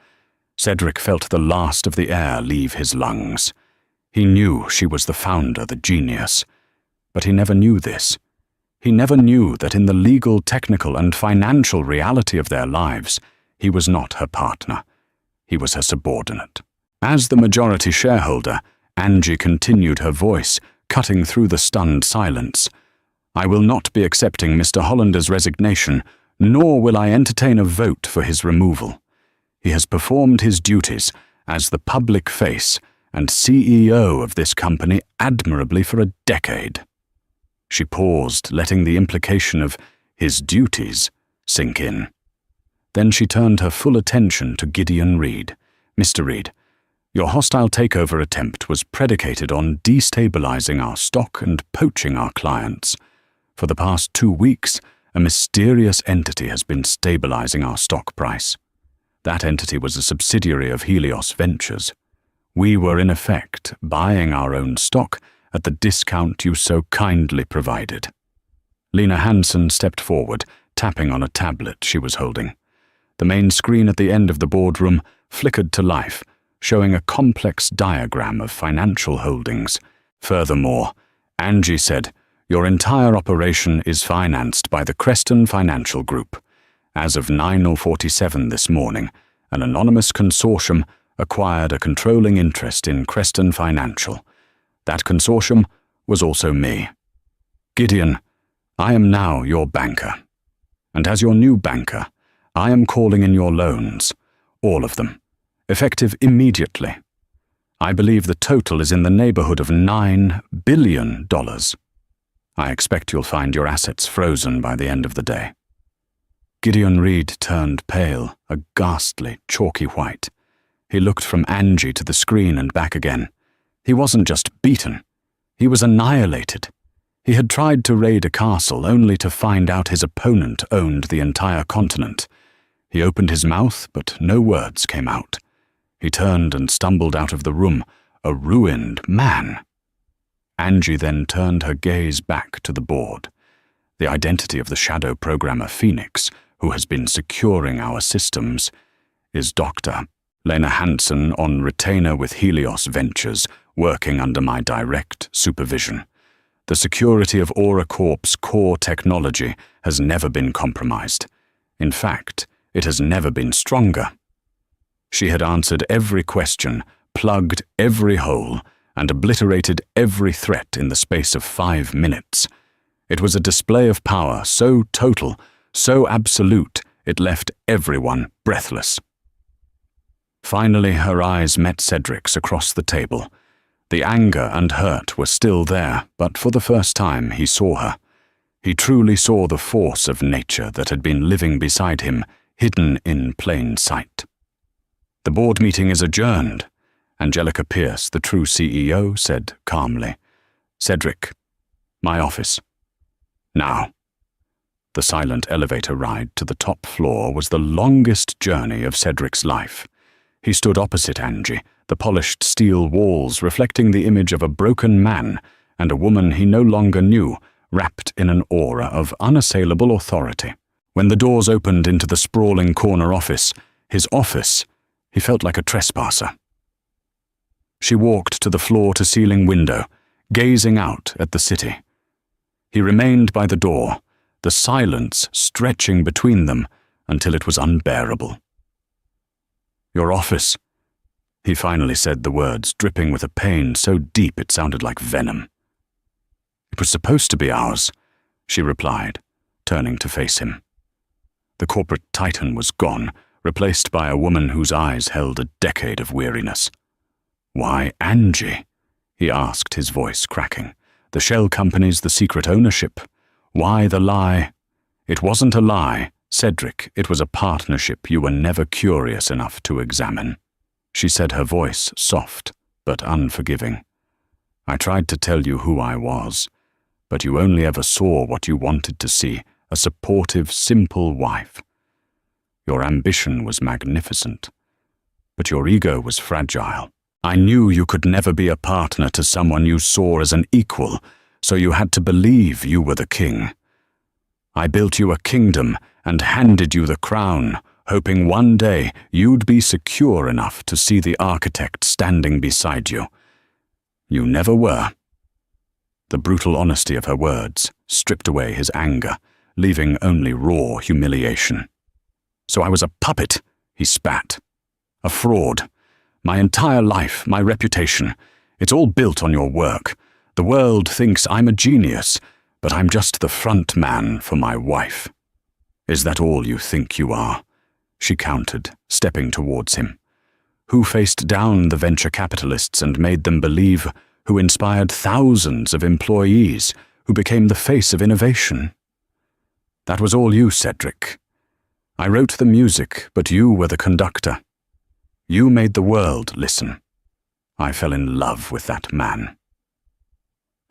Cedric felt the last of the air leave his lungs. He knew she was the founder, the genius. But he never knew this. He never knew that in the legal, technical, and financial reality of their lives, he was not her partner. He was her subordinate. As the majority shareholder, Angie continued, her voice cutting through the stunned silence. "I will not be accepting Mr. Hollander's resignation, nor will I entertain a vote for his removal. He has performed his duties as the public face and CEO of this company admirably for a decade." She paused, letting the implication of his duties sink in. Then she turned her full attention to Gideon Reed. "Mr. Reed, your hostile takeover attempt was predicated on destabilizing our stock and poaching our clients. For the past 2 weeks, a mysterious entity has been stabilizing our stock price. That entity was a subsidiary of Helios Ventures. We were, in effect, buying our own stock at the discount you so kindly provided." Lena Hansen stepped forward, tapping on a tablet she was holding. The main screen at the end of the boardroom flickered to life, showing a complex diagram of financial holdings. "Furthermore," Angie said, "your entire operation is financed by the Creston Financial Group. As of 9:47 this morning, an anonymous consortium acquired a controlling interest in Creston Financial. That consortium was also me. Gideon, I am now your banker. And as your new banker, I am calling in your loans, all of them, effective immediately. I believe the total is in the neighborhood of $9 billion. I expect you'll find your assets frozen by the end of the day." Gideon Reed turned pale, a ghastly, chalky white. He looked from Angie to the screen and back again. He wasn't just beaten. He was annihilated. He had tried to raid a castle only to find out his opponent owned the entire continent. He opened his mouth, but no words came out. He turned and stumbled out of the room, a ruined man. Angie then turned her gaze back to the board. The identity of the shadow programmer Phoenix, who has been securing our systems, is Dr. Lena Hansen on retainer with Helios Ventures, working under my direct supervision. The security of AuraCorp's core technology has never been compromised. In fact, it has never been stronger. She had answered every question, plugged every hole, and obliterated every threat in the space of 5 minutes. It was a display of power so total, so absolute, it left everyone breathless. Finally, her eyes met Cedric's across the table. The anger and hurt were still there, but for the first time he saw her. He truly saw the force of nature that had been living beside him, hidden in plain sight. "The board meeting is adjourned," Angelica Pierce, the true CEO, said calmly. "Cedric, my office. Now." The silent elevator ride to the top floor was the longest journey of Cedric's life. He stood opposite Angie, the polished steel walls reflecting the image of a broken man and a woman he no longer knew, wrapped in an aura of unassailable authority. When the doors opened into the sprawling corner office, his office, he felt like a trespasser. She walked to the floor-to-ceiling window, gazing out at the city. He remained by the door, the silence stretching between them until it was unbearable. "Your office," he finally said, the words dripping with a pain so deep it sounded like venom. "It was supposed to be ours," she replied, turning to face him. The corporate titan was gone, replaced by a woman whose eyes held a decade of weariness. "Why Angie?" he asked, his voice cracking. "The shell companies, the secret ownership. Why the lie?" "It wasn't a lie," Cedric, it was a partnership you were never curious enough to examine. She said, her voice soft but unforgiving. I tried to tell you who I was, but you only ever saw what you wanted to see, a supportive, simple wife. Your ambition was magnificent, but your ego was fragile. I knew you could never be a partner to someone you saw as an equal, so you had to believe you were the king. I built you a kingdom and handed you the crown, hoping one day you'd be secure enough to see the architect standing beside you. You never were. The brutal honesty of her words stripped away his anger, leaving only raw humiliation. So I was a puppet, he spat. A fraud. My entire life, my reputation, it's all built on your work. The world thinks I'm a genius, but I'm just the front man for my wife. Is that all you think you are? She countered, stepping towards him. Who faced down the venture capitalists and made them believe, who inspired thousands of employees, who became the face of innovation? That was all you, Cedric. I wrote the music, but you were the conductor. You made the world listen. I fell in love with that man.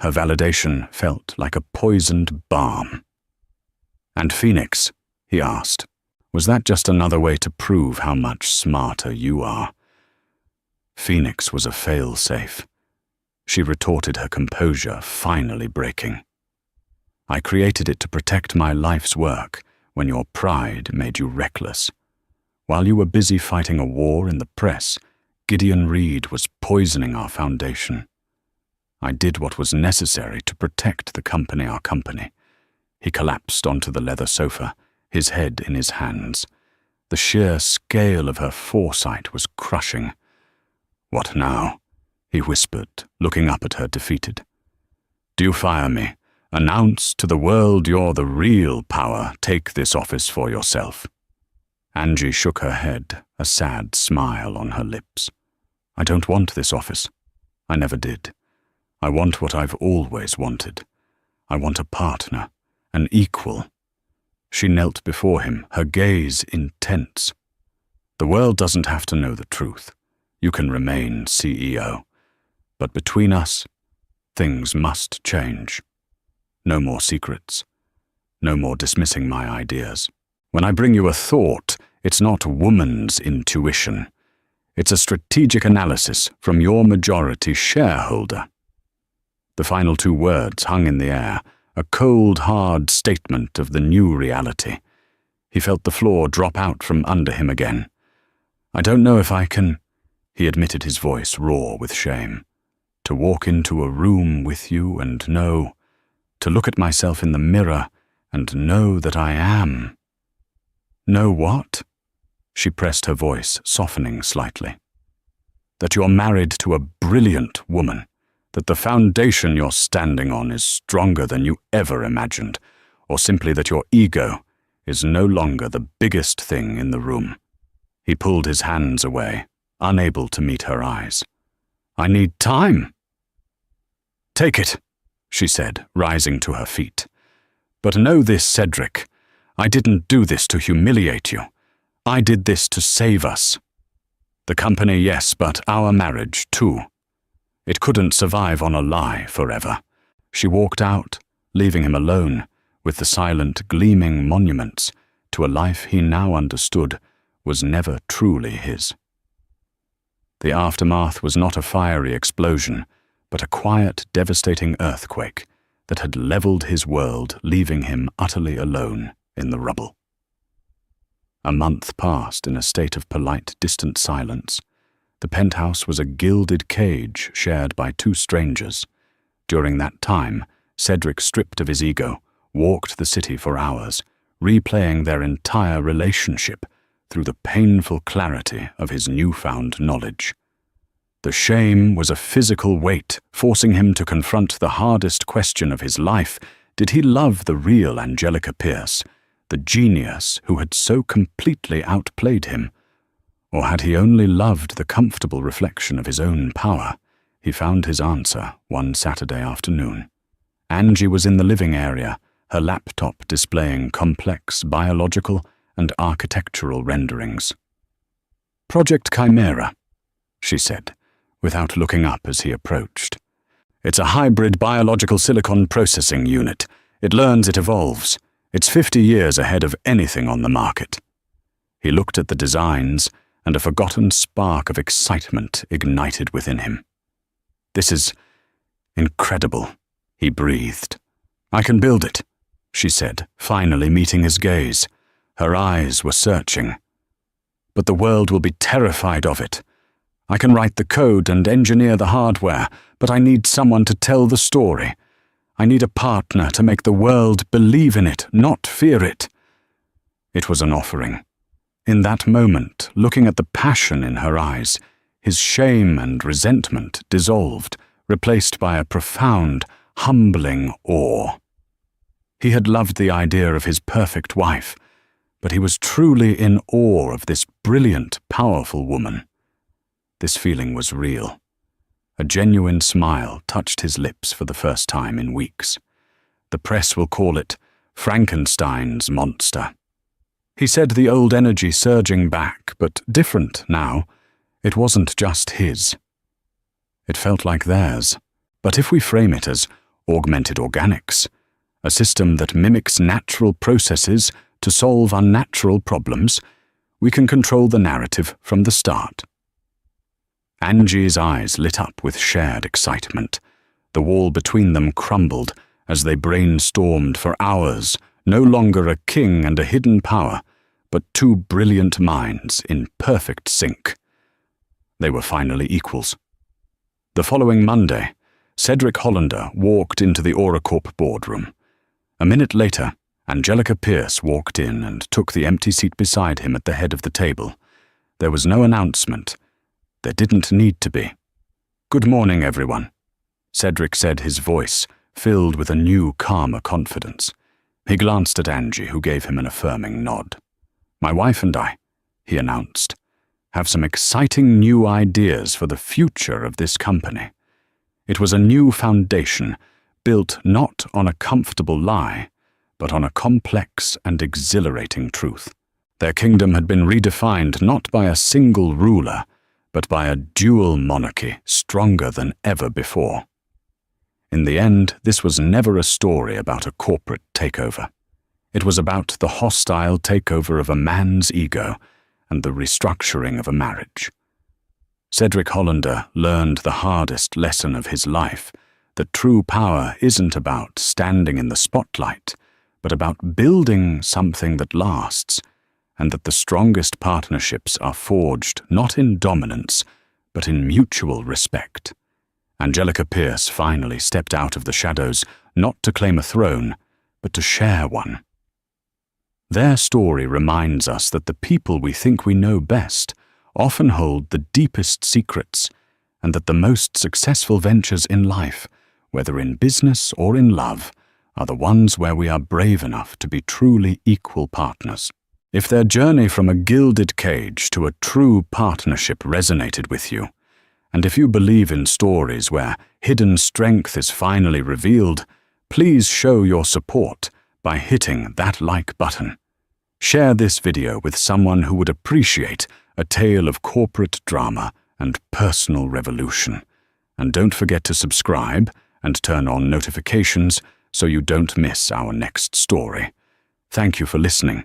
Her validation felt like a poisoned balm. And Phoenix, he asked, was that just another way to prove how much smarter you are? Phoenix was a fail-safe. She retorted, her composure finally breaking. I created it to protect my life's work when your pride made you reckless. While you were busy fighting a war in the press, Gideon Reed was poisoning our foundation. I did what was necessary to protect the company, our company. He collapsed onto the leather sofa, his head in his hands. The sheer scale of her foresight was crushing. What now? He whispered, looking up at her defeated. Do you fire me? Announce to the world you're the real power. Take this office for yourself. Angie shook her head, a sad smile on her lips. I don't want this office. I never did. I want what I've always wanted. I want a partner, an equal. She knelt before him, her gaze intense. The world doesn't have to know the truth. You can remain CEO. But between us, things must change. No more secrets. No more dismissing my ideas. When I bring you a thought, it's not woman's intuition. It's a strategic analysis from your majority shareholder. The final two words hung in the air, a cold, hard statement of the new reality. He felt the floor drop out from under him again. I don't know if I can, he admitted, his voice raw with shame. To walk into a room with you and know, to look at myself in the mirror and know that I am. Know what? She pressed her voice, softening slightly. That you're married to a brilliant woman, that the foundation you're standing on is stronger than you ever imagined, or simply that your ego is no longer the biggest thing in the room. He pulled his hands away, unable to meet her eyes. I need time. Take it, she said, rising to her feet. But know this, Cedric. I didn't do this to humiliate you. I did this to save us. The company, yes, but our marriage, too. It couldn't survive on a lie forever. She walked out, leaving him alone, with the silent, gleaming monuments to a life he now understood was never truly his. The aftermath was not a fiery explosion, but a quiet, devastating earthquake that had leveled his world, leaving him utterly alone in the rubble. A month passed in a state of polite, distant silence. The penthouse was a gilded cage shared by two strangers. During that time, Cedric, stripped of his ego, walked the city for hours, replaying their entire relationship through the painful clarity of his newfound knowledge. The shame was a physical weight, forcing him to confront the hardest question of his life. Did he love the real Angelica Pierce, the genius who had so completely outplayed him? Or had he only loved the comfortable reflection of his own power? He found his answer one Saturday afternoon. Angie was in the living area, her laptop displaying complex biological and architectural renderings. "Project Chimera," she said, without looking up as he approached. "It's a hybrid biological silicon processing unit. It learns, it evolves. It's 50 years ahead of anything on the market." He looked at the designs, and a forgotten spark of excitement ignited within him. "This is incredible," he breathed. "I can build it," she said, finally meeting his gaze. Her eyes were searching. "But the world will be terrified of it. I can write the code and engineer the hardware, but I need someone to tell the story. I need a partner to make the world believe in it, not fear it." It was an offering. In that moment, looking at the passion in her eyes, his shame and resentment dissolved, replaced by a profound, humbling awe. He had loved the idea of his perfect wife, but he was truly in awe of this brilliant, powerful woman. This feeling was real. A genuine smile touched his lips for the first time in weeks. The press will call it Frankenstein's monster. He said, the old energy surging back, but different now. It wasn't just his. It felt like theirs. But if we frame it as augmented organics, a system that mimics natural processes to solve unnatural problems, we can control the narrative from the start. Angie's eyes lit up with shared excitement. The wall between them crumbled as they brainstormed for hours, no longer a king and a hidden power, but two brilliant minds in perfect sync. They were finally equals. The following Monday, Cedric Hollander walked into the Auracorp boardroom. A minute later, Angelica Pierce walked in and took the empty seat beside him at the head of the table. There was no announcement. There didn't need to be. "Good morning, everyone," Cedric said, his voice filled with a new, calmer confidence. He glanced at Angie, who gave him an affirming nod. "My wife and I," he announced, "have some exciting new ideas for the future of this company." It was a new foundation, built not on a comfortable lie, but on a complex and exhilarating truth. Their kingdom had been redefined not by a single ruler, but by a dual monarchy stronger than ever before. In the end, this was never a story about a corporate takeover. It was about the hostile takeover of a man's ego and the restructuring of a marriage. Cedric Hollander learned the hardest lesson of his life, that true power isn't about standing in the spotlight, but about building something that lasts, and that the strongest partnerships are forged not in dominance, but in mutual respect. Angelica Pierce finally stepped out of the shadows, not to claim a throne, but to share one. Their story reminds us that the people we think we know best often hold the deepest secrets, and that the most successful ventures in life, whether in business or in love, are the ones where we are brave enough to be truly equal partners. If their journey from a gilded cage to a true partnership resonated with you, and if you believe in stories where hidden strength is finally revealed, please show your support by hitting that like button. Share this video with someone who would appreciate a tale of corporate drama and personal revolution. And don't forget to subscribe and turn on notifications so you don't miss our next story. Thank you for listening.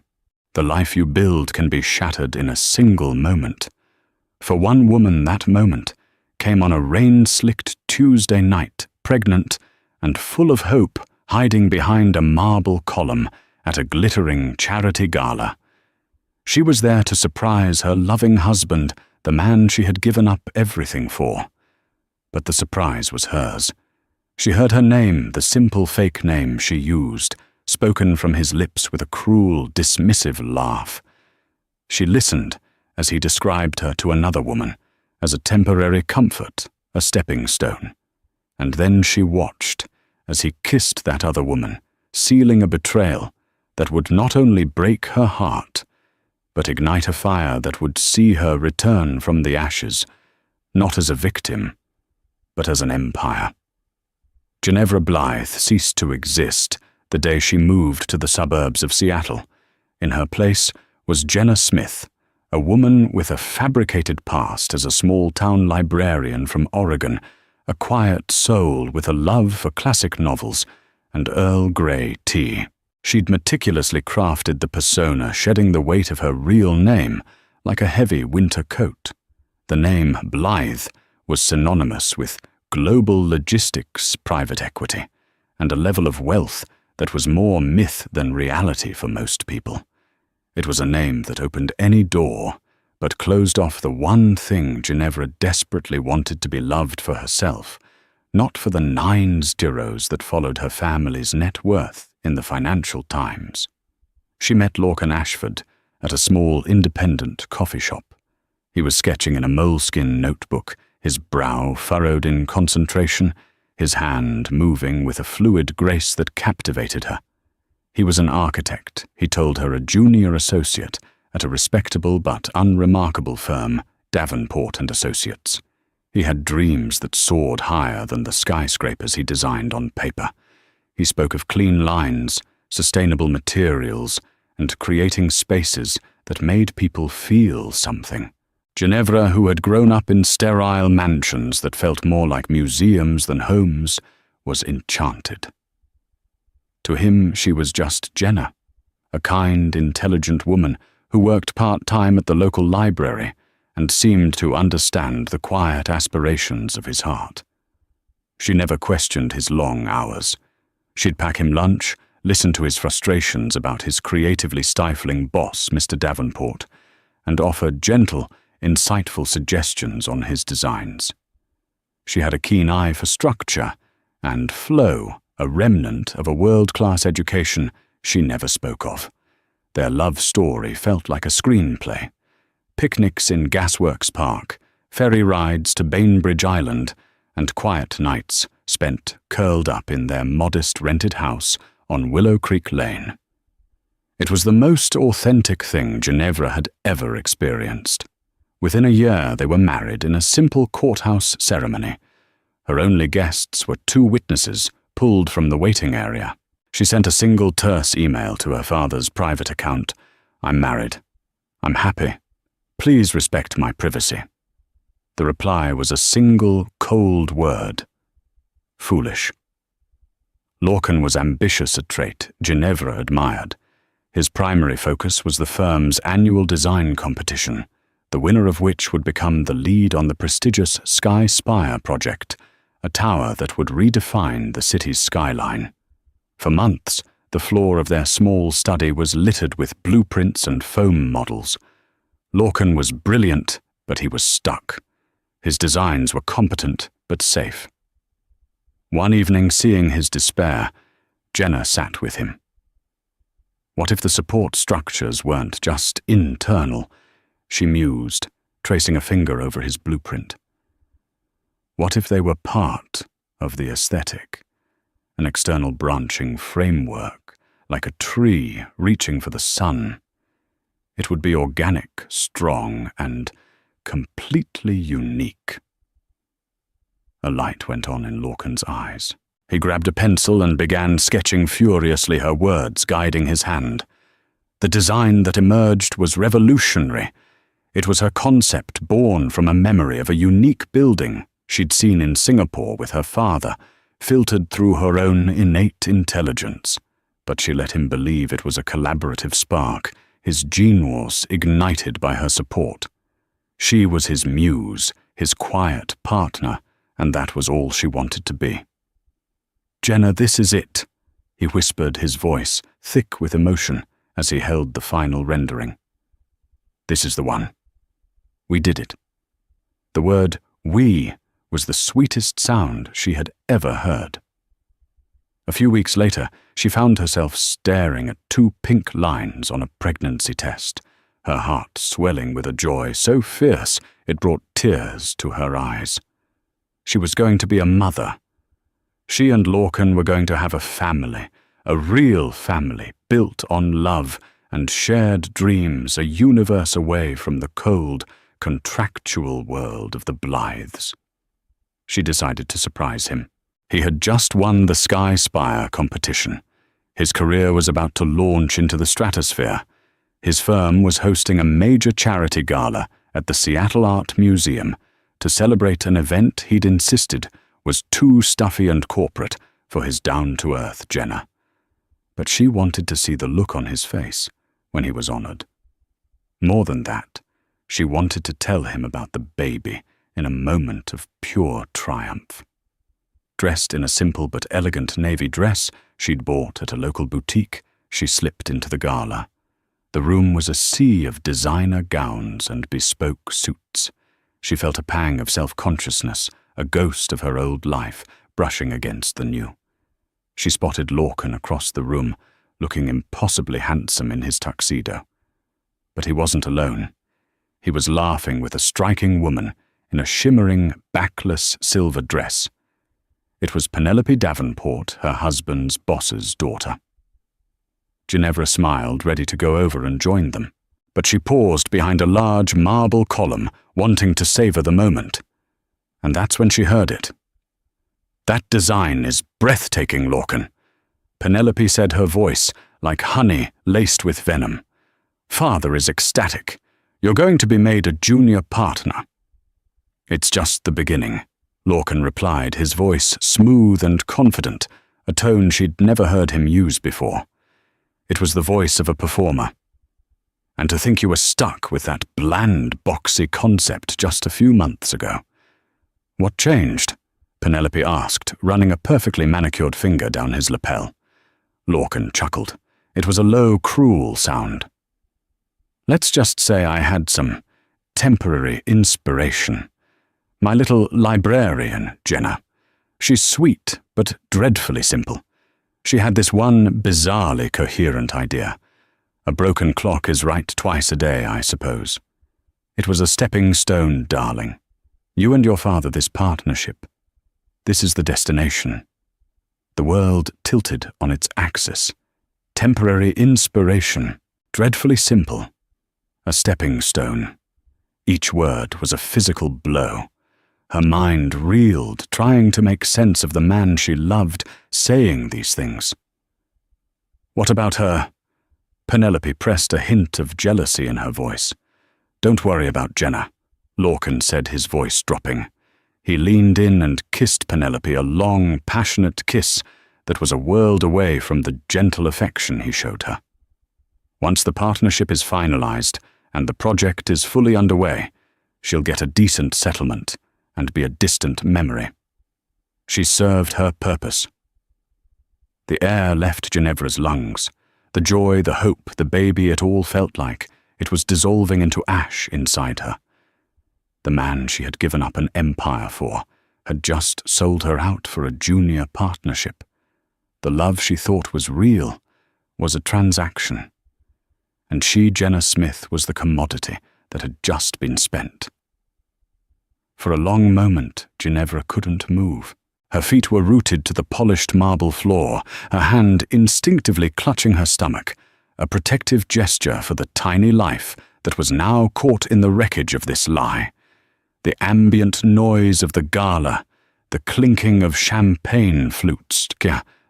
The life you build can be shattered in a single moment. For one woman, that moment came on a rain-slicked Tuesday night, pregnant and full of hope, hiding behind a marble column at a glittering charity gala. She was there to surprise her loving husband, the man she had given up everything for. But the surprise was hers. She heard her name, the simple fake name she used, spoken from his lips with a cruel, dismissive laugh. She listened as he described her to another woman, as a temporary comfort, a stepping stone. And then she watched as he kissed that other woman, sealing a betrayal that would not only break her heart, but ignite a fire that would see her return from the ashes, not as a victim, but as an empire. Ginevra Blythe ceased to exist, the day she moved to the suburbs of Seattle. In her place was Jenna Smith, a woman with a fabricated past as a small-town librarian from Oregon, a quiet soul with a love for classic novels and Earl Grey tea. She'd meticulously crafted the persona, shedding the weight of her real name like a heavy winter coat. The name Blythe was synonymous with global logistics private equity and a level of wealth that was more myth than reality for most people. It was a name that opened any door, but closed off the one thing Ginevra desperately wanted to be loved for herself, not for the 9 zeros that followed her family's net worth in the Financial Times. She met Lorcan Ashford at a small independent coffee shop. He was sketching in a moleskin notebook, his brow furrowed in concentration, his hand moving with a fluid grace that captivated her. He was an architect, he told her, a junior associate at a respectable but unremarkable firm, Davenport and Associates. He had dreams that soared higher than the skyscrapers he designed on paper. He spoke of clean lines, sustainable materials, and creating spaces that made people feel something. Ginevra, who had grown up in sterile mansions that felt more like museums than homes, was enchanted. To him, she was just Jenna, a kind, intelligent woman who worked part-time at the local library and seemed to understand the quiet aspirations of his heart. She never questioned his long hours. She'd pack him lunch, listen to his frustrations about his creatively stifling boss, Mr. Davenport, and offer gentle, insightful suggestions on his designs. She had a keen eye for structure and flow, a remnant of a world-class education she never spoke of. Their love story felt like a screenplay. Picnics in Gasworks Park, ferry rides to Bainbridge Island, and quiet nights spent curled up in their modest rented house on Willow Creek Lane. It was the most authentic thing Ginevra had ever experienced. Within a year, they were married in a simple courthouse ceremony. Her only guests were 2 witnesses pulled from the waiting area. She sent a single terse email to her father's private account. "I'm married. I'm happy. Please respect my privacy." The reply was a single, cold word: foolish. Lorcan was ambitious, a trait Ginevra admired. His primary focus was the firm's annual design competition, the winner of which would become the lead on the prestigious Sky Spire project, a tower that would redefine the city's skyline. For months, the floor of their small study was littered with blueprints and foam models. Lorcan was brilliant, but he was stuck. His designs were competent, but safe. One evening, seeing his despair, Jenna sat with him. What if the support structures weren't just internal? She mused, tracing a finger over his blueprint. What if they were part of the aesthetic? An external branching framework, like a tree reaching for the sun. It would be organic, strong, and completely unique. A light went on in Lorcan's eyes. He grabbed a pencil and began sketching furiously, her words guiding his hand. The design that emerged was revolutionary. It was her concept born from a memory of a unique building she'd seen in Singapore with her father, filtered through her own innate intelligence. But she let him believe it was a collaborative spark, his genius ignited by her support. She was his muse, his quiet partner, and that was all she wanted to be. "Jenna, this is it," he whispered, his voice thick with emotion as he held the final rendering. "This is the one. We did it." The word "we" was the sweetest sound she had ever heard. A few weeks later, she found herself staring at 2 pink lines on a pregnancy test, her heart swelling with a joy so fierce it brought tears to her eyes. She was going to be a mother. She and Lorcan were going to have a family, a real family built on love and shared dreams, a universe away from the cold, contractual world of the Blythes. She decided to surprise him. He had just won the Sky Spire competition. His career was about to launch into the stratosphere. His firm was hosting a major charity gala at the Seattle Art Museum to celebrate an event he'd insisted was too stuffy and corporate for his down-to-earth Jenna. But she wanted to see the look on his face when he was honored. More than that, she wanted to tell him about the baby in a moment of pure triumph. Dressed in a simple but elegant navy dress she'd bought at a local boutique, she slipped into the gala. The room was a sea of designer gowns and bespoke suits. She felt a pang of self-consciousness, a ghost of her old life brushing against the new. She spotted Lorcan across the room, looking impossibly handsome in his tuxedo. But he wasn't alone. He was laughing with a striking woman in a shimmering, backless silver dress. It was Penelope Davenport, her husband's boss's daughter. Ginevra smiled, ready to go over and join them, but she paused behind a large marble column, wanting to savor the moment. And that's when she heard it. "That design is breathtaking, Lorcan," Penelope said, her voice like honey laced with venom. "Father is ecstatic. You're going to be made a junior partner." "It's just the beginning," Lorcan replied, his voice smooth and confident, a tone she'd never heard him use before. It was the voice of a performer. "And to think you were stuck with that bland, boxy concept just a few months ago." "What changed?" Penelope asked, running a perfectly manicured finger down his lapel. Lorcan chuckled. It was a low, cruel sound. "Let's just say I had some temporary inspiration. My little librarian, Jenna. She's sweet, but dreadfully simple. She had this one bizarrely coherent idea. A broken clock is right twice a day, I suppose. It was a stepping stone, darling. You and your father, this partnership. This is the destination." The world tilted on its axis. Temporary inspiration, dreadfully simple. A stepping stone. Each word was a physical blow. Her mind reeled, trying to make sense of the man she loved saying these things. "What about her?" Penelope pressed a hint of jealousy in her voice. "Don't worry about Jenna," Lorcan said, his voice dropping. He leaned in and kissed Penelope, a long, passionate kiss that was a world away from the gentle affection he showed her. "Once the partnership is finalized and the project is fully underway, she'll get a decent settlement and be a distant memory. She served her purpose." The air left Ginevra's lungs. The joy, the hope, the baby, it all felt like it was dissolving into ash inside her. The man she had given up an empire for had just sold her out for a junior partnership. The love she thought was real was a transaction. And she, Jenna Smith, was the commodity that had just been spent. For a long moment, Ginevra couldn't move. Her feet were rooted to the polished marble floor, her hand instinctively clutching her stomach, a protective gesture for the tiny life that was now caught in the wreckage of this lie. The ambient noise of the gala, the clinking of champagne flutes,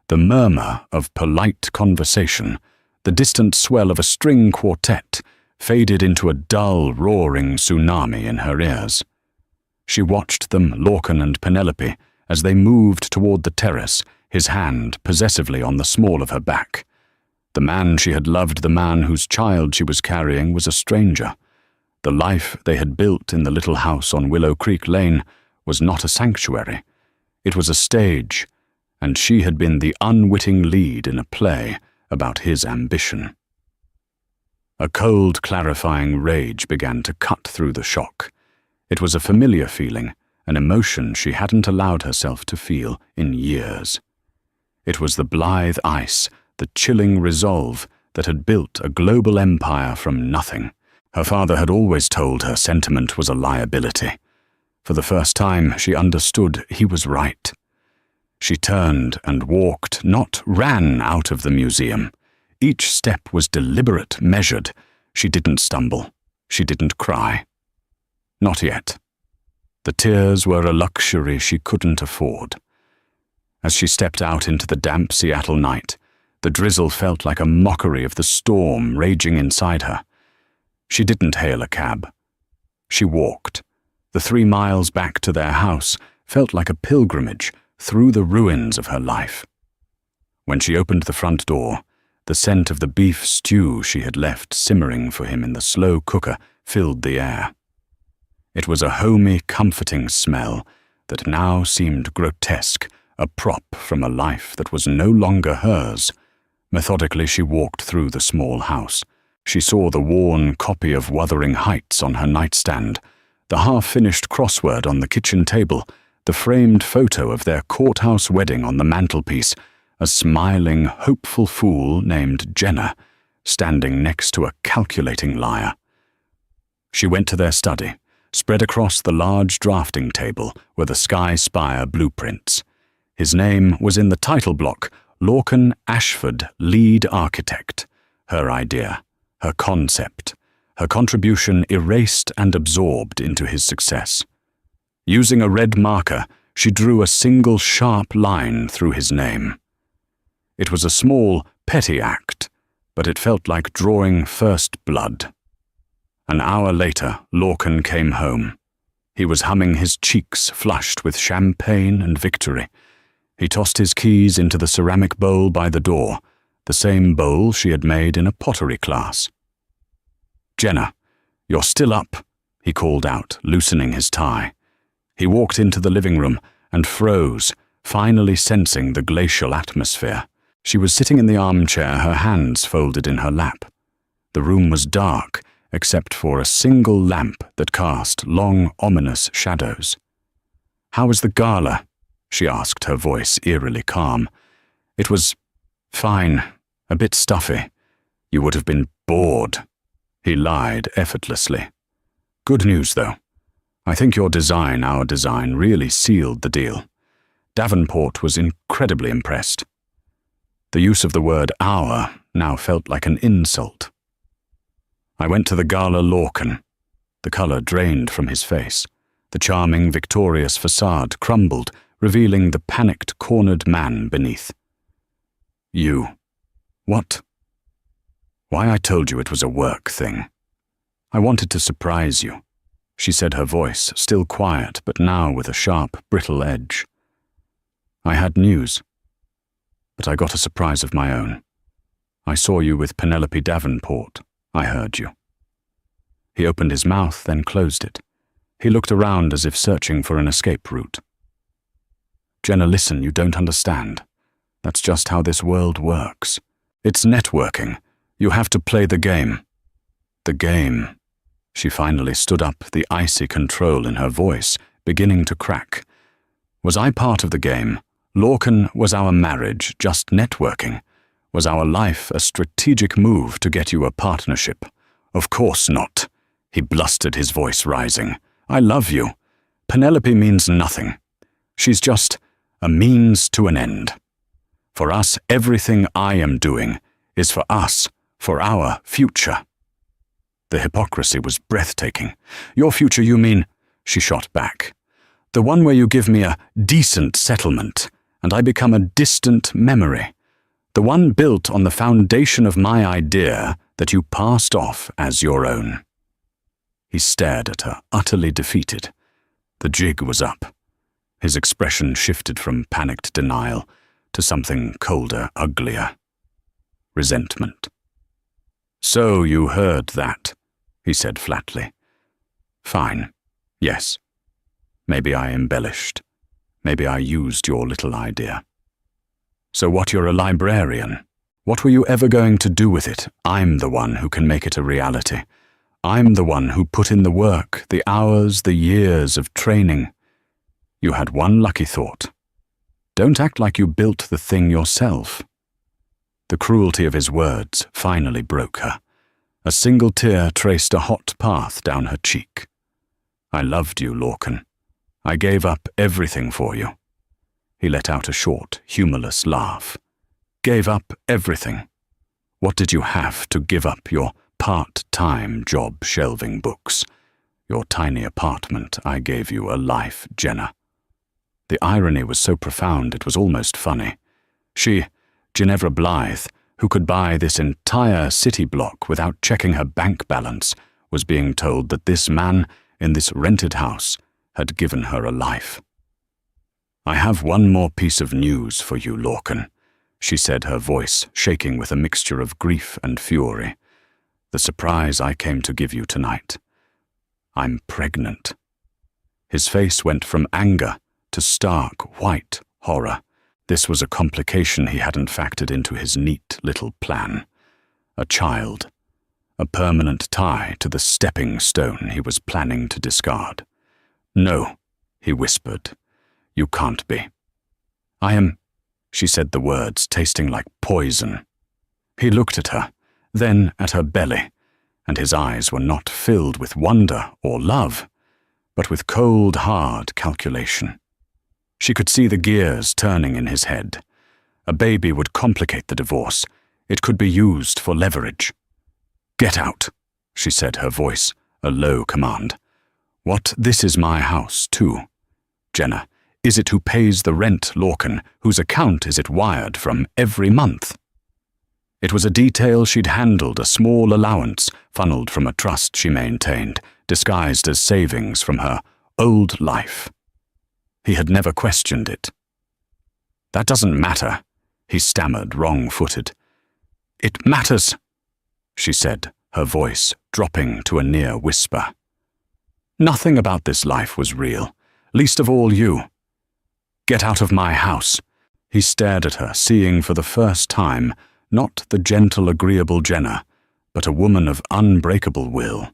the murmur of polite conversation, the distant swell of a string quartet faded into a dull, roaring tsunami in her ears. She watched them, Lorcan and Penelope, as they moved toward the terrace, his hand possessively on the small of her back. The man she had loved, the man whose child she was carrying, was a stranger. The life they had built in the little house on Willow Creek Lane was not a sanctuary. It was a stage, and she had been the unwitting lead in a play about his ambition. A cold, clarifying rage began to cut through the shock. It was a familiar feeling, an emotion she hadn't allowed herself to feel in years. It was the blithe ice, the chilling resolve that had built a global empire from nothing. Her father had always told her sentiment was a liability. For the first time, she understood he was right. She turned and walked, not ran, out of the museum. Each step was deliberate, measured. She didn't stumble. She didn't cry. Not yet. The tears were a luxury she couldn't afford. As she stepped out into the damp Seattle night, The drizzle felt like a mockery of the storm raging inside her. She didn't hail a cab. She walked. The 3 miles back to their house felt like a pilgrimage through the ruins of her life. When she opened the front door, the scent of the beef stew she had left simmering for him in the slow cooker filled the air. It was a homey, comforting smell that now seemed grotesque, a prop from a life that was no longer hers. Methodically, she walked through the small house. She saw the worn copy of Wuthering Heights on her nightstand, the half-finished crossword on the kitchen table, the framed photo of their courthouse wedding on the mantelpiece, a smiling, hopeful fool named Jenna, standing next to a calculating liar. She went to their study. Spread across the large drafting table were the Sky Spire blueprints. His name was in the title block, Lorcan Ashford, lead architect. Her idea, her concept, her contribution erased and absorbed into his success. Using a red marker, she drew a single sharp line through his name. It was a small, petty act, but it felt like drawing first blood. An hour later, Lorcan came home. He was humming, his cheeks flushed with champagne and victory. He tossed his keys into the ceramic bowl by the door, the same bowl she had made in a pottery class. "Jenna, you're still up," he called out, loosening his tie. He walked into the living room and froze, finally sensing the glacial atmosphere. She was sitting in the armchair, her hands folded in her lap. The room was dark, except for a single lamp that cast long, ominous shadows. "How was the gala?" she asked, her voice eerily calm. "It was fine, a bit stuffy. You would have been bored." He lied effortlessly. "Good news, though. I think your design, our design, really sealed the deal. Davenport was incredibly impressed." The use of the word "our" now felt like an insult. I went to the gala Lorcan. The colour drained from his face. The charming, victorious facade crumbled, revealing the panicked, cornered man beneath. "You. What?" "Why, I told you it was a work thing. I wanted to surprise you," she said, her voice still quiet, but now with a sharp, brittle edge. "I had news, but I got a surprise of my own. I saw you with Penelope Davenport. I heard you." He opened his mouth, then closed it. He looked around as if searching for an escape route. "Jenna, listen, you don't understand. That's just how this world works. It's networking. You have to play the game." "The game." She finally stood up, the icy control in her voice beginning to crack. "Was I part of the game? Lorcan, was our marriage just networking? Was our life a strategic move to get you a partnership? Of course not." He blustered, his voice rising. "I love you. Penelope means nothing. She's just a means to an end. For us, everything I am doing is for us, for our future." The hypocrisy was breathtaking. "Your future, you mean?" She shot back. "The one where you give me a decent settlement, and I become a distant memory. The one built on the foundation of my idea that you passed off as your own." He stared at her, utterly defeated. The jig was up. His expression shifted from panicked denial to something colder, uglier. Resentment. "So you heard that," he said flatly. "Fine. Yes. Maybe I embellished. Maybe I used your little idea. So what, you're a librarian? What were you ever going to do with it? I'm the one who can make it a reality. I'm the one who put in the work, the hours, the years of training. You had one lucky thought. Don't act like you built the thing yourself." The cruelty of his words finally broke her. A single tear traced a hot path down her cheek. "I loved you, Lorcan. I gave up everything for you." He let out a short, humorless laugh. "Gave up everything? What did you have to give up? Your part-time job shelving books? Your tiny apartment? I gave you a life, Jenna." The irony was so profound it was almost funny. She Ginevra Blythe, who could buy this entire city block without checking her bank balance, was being told that this man in this rented house had given her a life. "I have one more piece of news for you, Lorcan," she said, her voice shaking with a mixture of grief and fury. "The surprise I came to give you tonight. I'm pregnant." His face went from anger to stark, white horror. This was a complication he hadn't factored into his neat little plan. A child. A permanent tie to the stepping stone he was planning to discard. "No," he whispered. "You can't be." "I am," she said the words, tasting like poison. He looked at her, then at her belly, and his eyes were not filled with wonder or love, but with cold, hard calculation. She could see the gears turning in his head. A baby would complicate the divorce. It could be used for leverage. "Get out," she said, her voice a low command. "What, this is my house, too. Jenna, is it who pays the rent, Lorcan, whose account is it wired from every month?" It was a detail she'd handled, a small allowance funneled from a trust she maintained, disguised as savings from her old life. He had never questioned it. "That doesn't matter," he stammered, wrong-footed. "It matters," she said, her voice dropping to a near whisper. "Nothing about this life was real, least of all you. Get out of my house." He stared at her, seeing for the first time not the gentle, agreeable Jenna, but a woman of unbreakable will.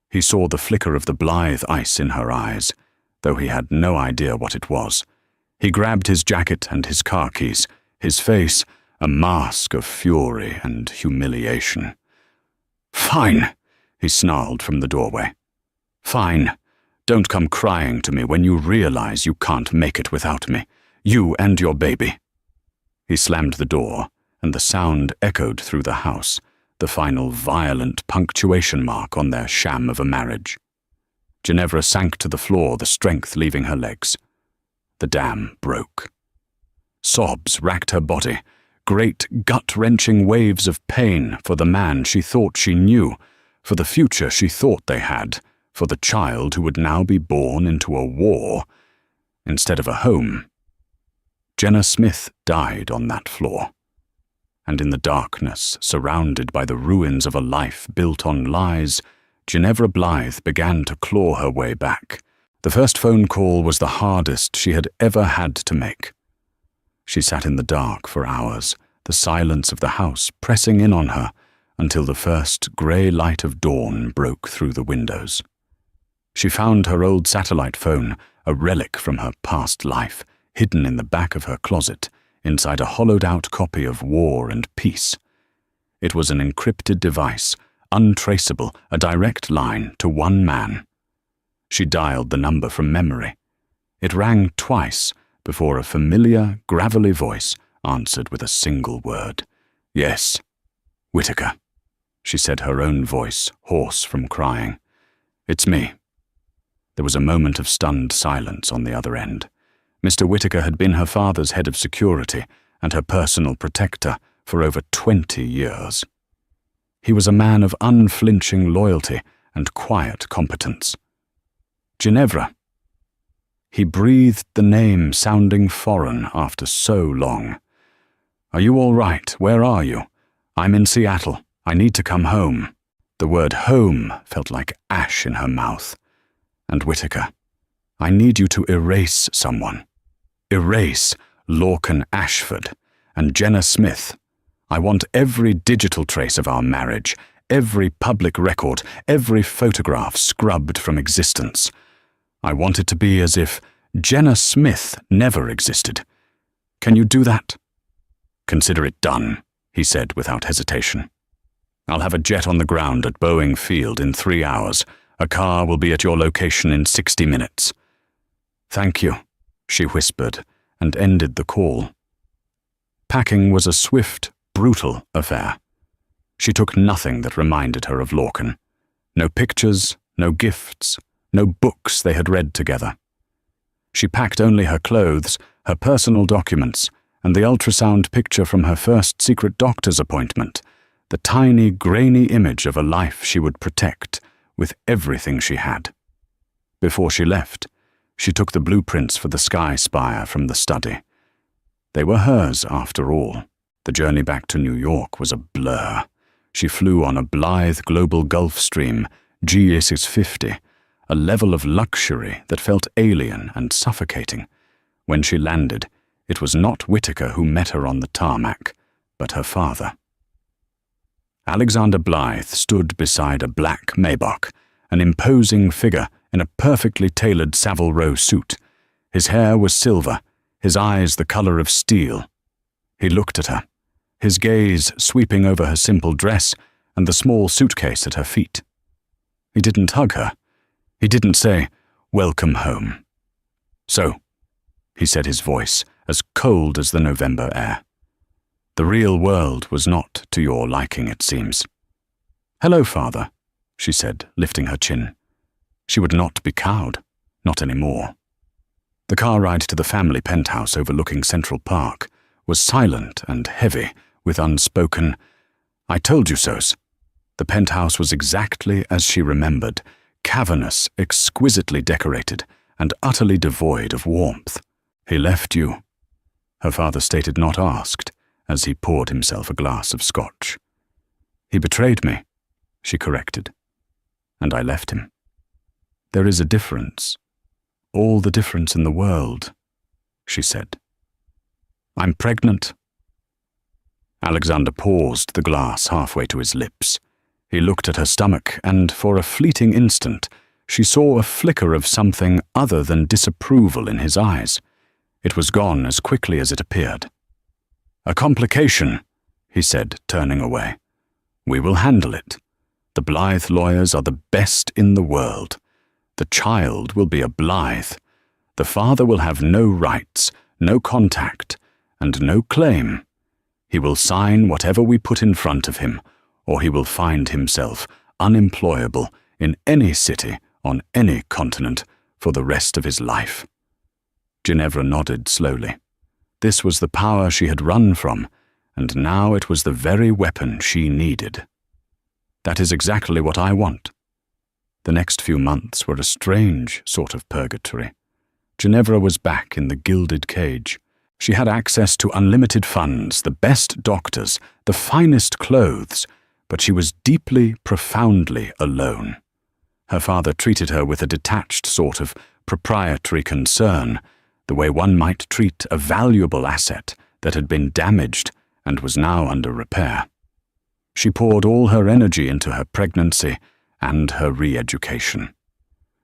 He saw the flicker of the Blythe ice in her eyes, though he had no idea what it was. He grabbed his jacket and his car keys, his face a mask of fury and humiliation. "Fine," he snarled from the doorway. "Fine. Don't come crying to me when you realize you can't make it without me. You and your baby." He slammed the door, and the sound echoed through the house, the final violent punctuation mark on their sham of a marriage. Ginevra sank to the floor, the strength leaving her legs. The dam broke. Sobs racked her body, great gut-wrenching waves of pain for the man she thought she knew, for the future she thought they had, for the child who would now be born into a war instead of a home. Jenna Smith died on that floor. And in the darkness, surrounded by the ruins of a life built on lies, Ginevra Blythe began to claw her way back. The first phone call was the hardest she had ever had to make. She sat in the dark for hours, the silence of the house pressing in on her until the first grey light of dawn broke through the windows. She found her old satellite phone, a relic from her past life, hidden in the back of her closet, inside a hollowed-out copy of War and Peace. It was an encrypted device, untraceable, a direct line to one man. She dialed the number from memory. It rang twice before a familiar, gravelly voice answered with a single word. "Yes, Whitaker," she said, her own voice hoarse from crying. "It's me." There was a moment of stunned silence on the other end. Mr. Whitaker had been her father's head of security and her personal protector for over 20 years. He was a man of unflinching loyalty and quiet competence. "Ginevra." He breathed the name sounding foreign after so long. "Are you all right? Where are you?" "I'm in Seattle. I need to come home." The word home felt like ash in her mouth. "And Whitaker, I need you to erase someone. Erase Lorcan Ashford and Jenna Smith. I want every digital trace of our marriage, every public record, every photograph scrubbed from existence. I want it to be as if Jenna Smith never existed. Can you do that?" "Consider it done," he said without hesitation. "I'll have a jet on the ground at Boeing Field in 3 hours. A car will be at your location in 60 minutes. "Thank you," she whispered, and ended the call. Packing was a swift, brutal affair. She took nothing that reminded her of Lorcan. No pictures, no gifts, no books they had read together. She packed only her clothes, her personal documents, and the ultrasound picture from her first secret doctor's appointment, the tiny, grainy image of a life she would protect with everything she had. Before she left, she took the blueprints for the Sky Spire from the study. They were hers, after all. The journey back to New York was a blur. She flew on a Blythe Global Gulfstream G650, a level of luxury that felt alien and suffocating. When she landed, it was not Whitaker who met her on the tarmac, but her father. Alexander Blythe stood beside a black Maybach, an imposing figure in a perfectly tailored Savile Row suit. His hair was silver, his eyes the color of steel. He looked at her, his gaze sweeping over her simple dress and the small suitcase at her feet. He didn't hug her. He didn't say, "Welcome home." "So," he said, his voice as cold as the November air. "The real world was not to your liking, it seems." "Hello, father," she said, lifting her chin. She would not be cowed, not anymore. The car ride to the family penthouse overlooking Central Park was silent and heavy with unspoken, "I told you so's." The penthouse was exactly as she remembered, cavernous, exquisitely decorated, and utterly devoid of warmth. "He left you," her father stated, not asked, as he poured himself a glass of scotch. "He betrayed me," she corrected, "and I left him. There is a difference, all the difference in the world," she said. "I'm pregnant." Alexander paused the glass halfway to his lips. He looked at her stomach, and for a fleeting instant, she saw a flicker of something other than disapproval in his eyes. It was gone as quickly as it appeared. "A complication," he said, turning away. "We will handle it. The Blythe lawyers are the best in the world. The child will be a Blythe. The father will have no rights, no contact, and no claim. He will sign whatever we put in front of him, or he will find himself unemployable in any city on any continent for the rest of his life." Ginevra nodded slowly. This was the power she had run from, and now it was the very weapon she needed. "That is exactly what I want." The next few months were a strange sort of purgatory. Ginevra was back in the gilded cage. She had access to unlimited funds, the best doctors, the finest clothes, but she was deeply, profoundly alone. Her father treated her with a detached sort of proprietary concern, the way one might treat a valuable asset that had been damaged and was now under repair. She poured all her energy into her pregnancy and her re-education.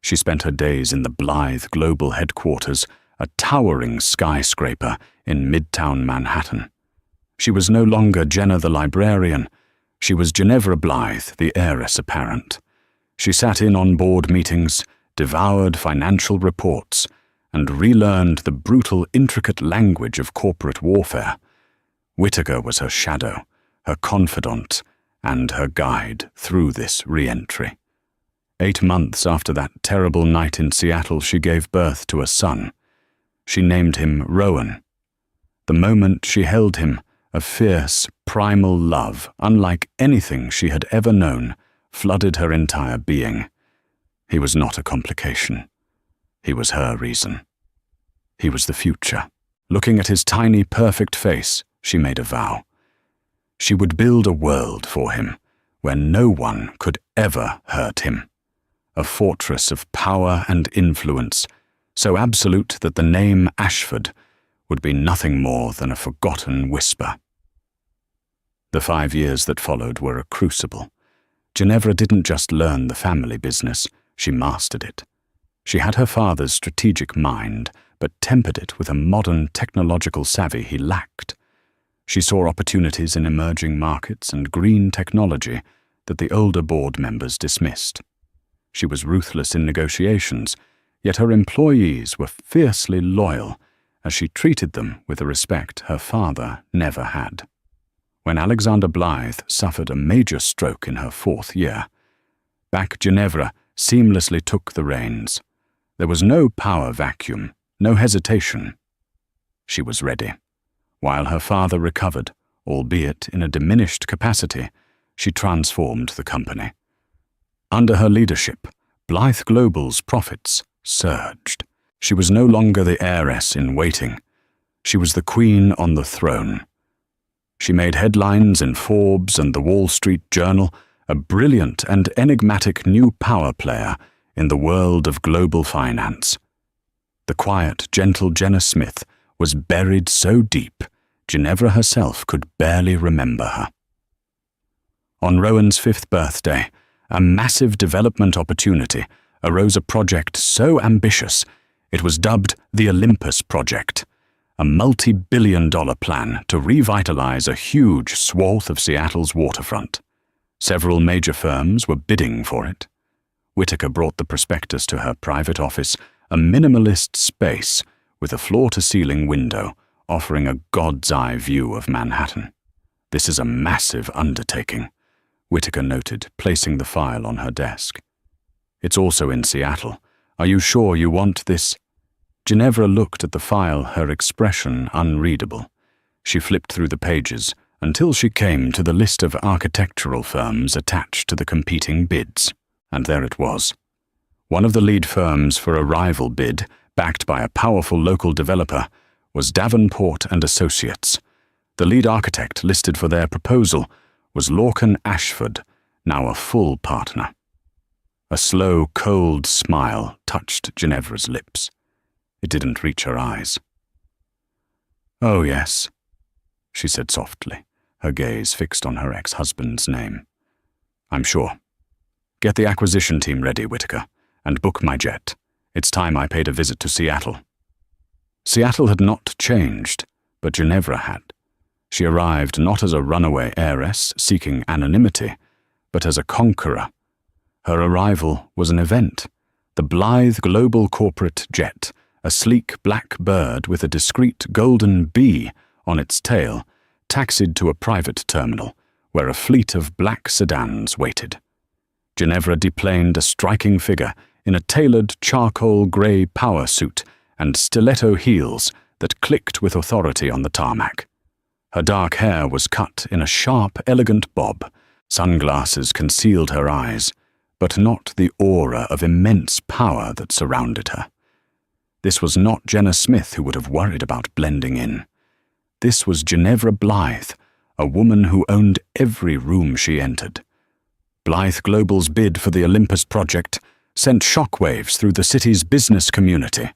She spent her days in the Blythe Global Headquarters, a towering skyscraper in Midtown Manhattan. She was no longer Jenna the librarian. She was Ginevra Blythe, the heiress apparent. She sat in on board meetings, devoured financial reports, and relearned the brutal, intricate language of corporate warfare. Whitaker was her shadow, her confidant, and her guide through this re-entry. 8 months after that terrible night in Seattle, she gave birth to a son. She named him Rowan. The moment she held him, a fierce, primal love, unlike anything she had ever known, flooded her entire being. He was not a complication. He was her reason. He was the future. Looking at his tiny, perfect face, she made a vow. She would build a world for him, where no one could ever hurt him. A fortress of power and influence, so absolute that the name Ashford would be nothing more than a forgotten whisper. The 5 years that followed were a crucible. Ginevra didn't just learn the family business, she mastered it. She had her father's strategic mind, but tempered it with a modern technological savvy he lacked. She saw opportunities in emerging markets and green technology that the older board members dismissed. She was ruthless in negotiations, yet her employees were fiercely loyal, as she treated them with a respect her father never had. When Alexander Blythe suffered a major stroke in her 4th year, back Ginevra seamlessly took the reins. There was no power vacuum, no hesitation. She was ready. While her father recovered, albeit in a diminished capacity, she transformed the company. Under her leadership, Blythe Global's profits surged. She was no longer the heiress in waiting. She was the queen on the throne. She made headlines in Forbes and the Wall Street Journal, a brilliant and enigmatic new power player in the world of global finance. The quiet, gentle Jenna Smith was buried so deep, Ginevra herself could barely remember her. On Rowan's 5th birthday, a massive development opportunity arose, a project so ambitious it was dubbed the Olympus Project, a multi-billion-dollar plan to revitalize a huge swath of Seattle's waterfront. Several major firms were bidding for it. Whitaker brought the prospectus to her private office, a minimalist space with a floor-to-ceiling window offering a god's-eye view of Manhattan. "This is a massive undertaking," Whitaker noted, placing the file on her desk. "It's also in Seattle. Are you sure you want this?" Ginevra looked at the file, her expression unreadable. She flipped through the pages until she came to the list of architectural firms attached to the competing bids. And there it was. One of the lead firms for a rival bid, backed by a powerful local developer, was Davenport and Associates. The lead architect listed for their proposal was Lorcan Ashford, now a full partner. A slow, cold smile touched Ginevra's lips. It didn't reach her eyes. "Oh, yes," she said softly, her gaze fixed on her ex-husband's name. "I'm sure. Get the acquisition team ready, Whitaker, and book my jet. It's time I paid a visit to Seattle." Seattle had not changed, but Ginevra had. She arrived not as a runaway heiress seeking anonymity, but as a conqueror. Her arrival was an event. The Blythe Global Corporate Jet, a sleek black bird with a discreet golden bee on its tail, taxied to a private terminal, where a fleet of black sedans waited. Ginevra deplaned a striking figure in a tailored charcoal grey power suit and stiletto heels that clicked with authority on the tarmac. Her dark hair was cut in a sharp, elegant bob. Sunglasses concealed her eyes, but not the aura of immense power that surrounded her. This was not Jenna Smith, who would have worried about blending in. This was Ginevra Blythe, a woman who owned every room she entered. Blythe Global's bid for the Olympus project sent shockwaves through the city's business community.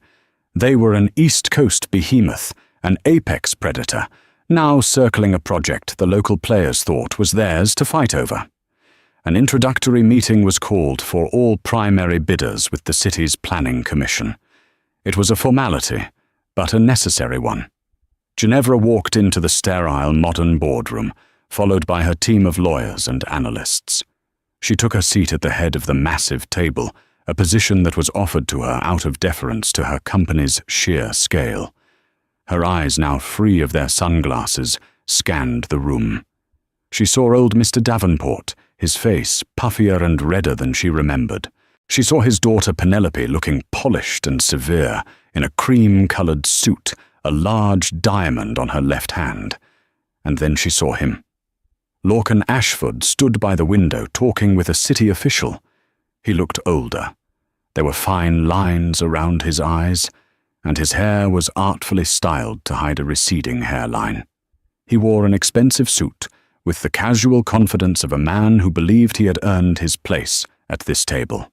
They were an East Coast behemoth, an apex predator, now circling a project the local players thought was theirs to fight over. An introductory meeting was called for all primary bidders with the city's planning commission. It was a formality, but a necessary one. Ginevra walked into the sterile modern boardroom, followed by her team of lawyers and analysts. She took her seat at the head of the massive table, a position that was offered to her out of deference to her company's sheer scale. Her eyes, now free of their sunglasses, scanned the room. She saw old Mr. Davenport, his face puffier and redder than she remembered. She saw his daughter Penelope looking polished and severe in a cream-colored suit, a large diamond on her left hand. And then she saw him. Lorcan Ashford stood by the window talking with a city official. He looked older. There were fine lines around his eyes, and his hair was artfully styled to hide a receding hairline. He wore an expensive suit, with the casual confidence of a man who believed he had earned his place at this table.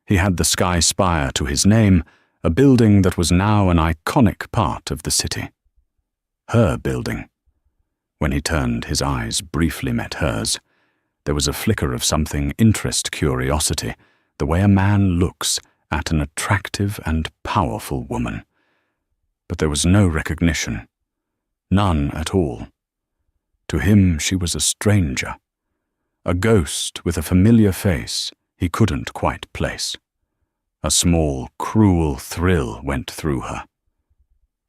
He had the Sky Spire to his name, a building that was now an iconic part of the city. Her building. When he turned, his eyes briefly met hers. There was a flicker of something curiosity, the way a man looks at an attractive and powerful woman. But there was no recognition. None at all. To him she was a stranger, a ghost with a familiar face he couldn't quite place. A small, cruel thrill went through her.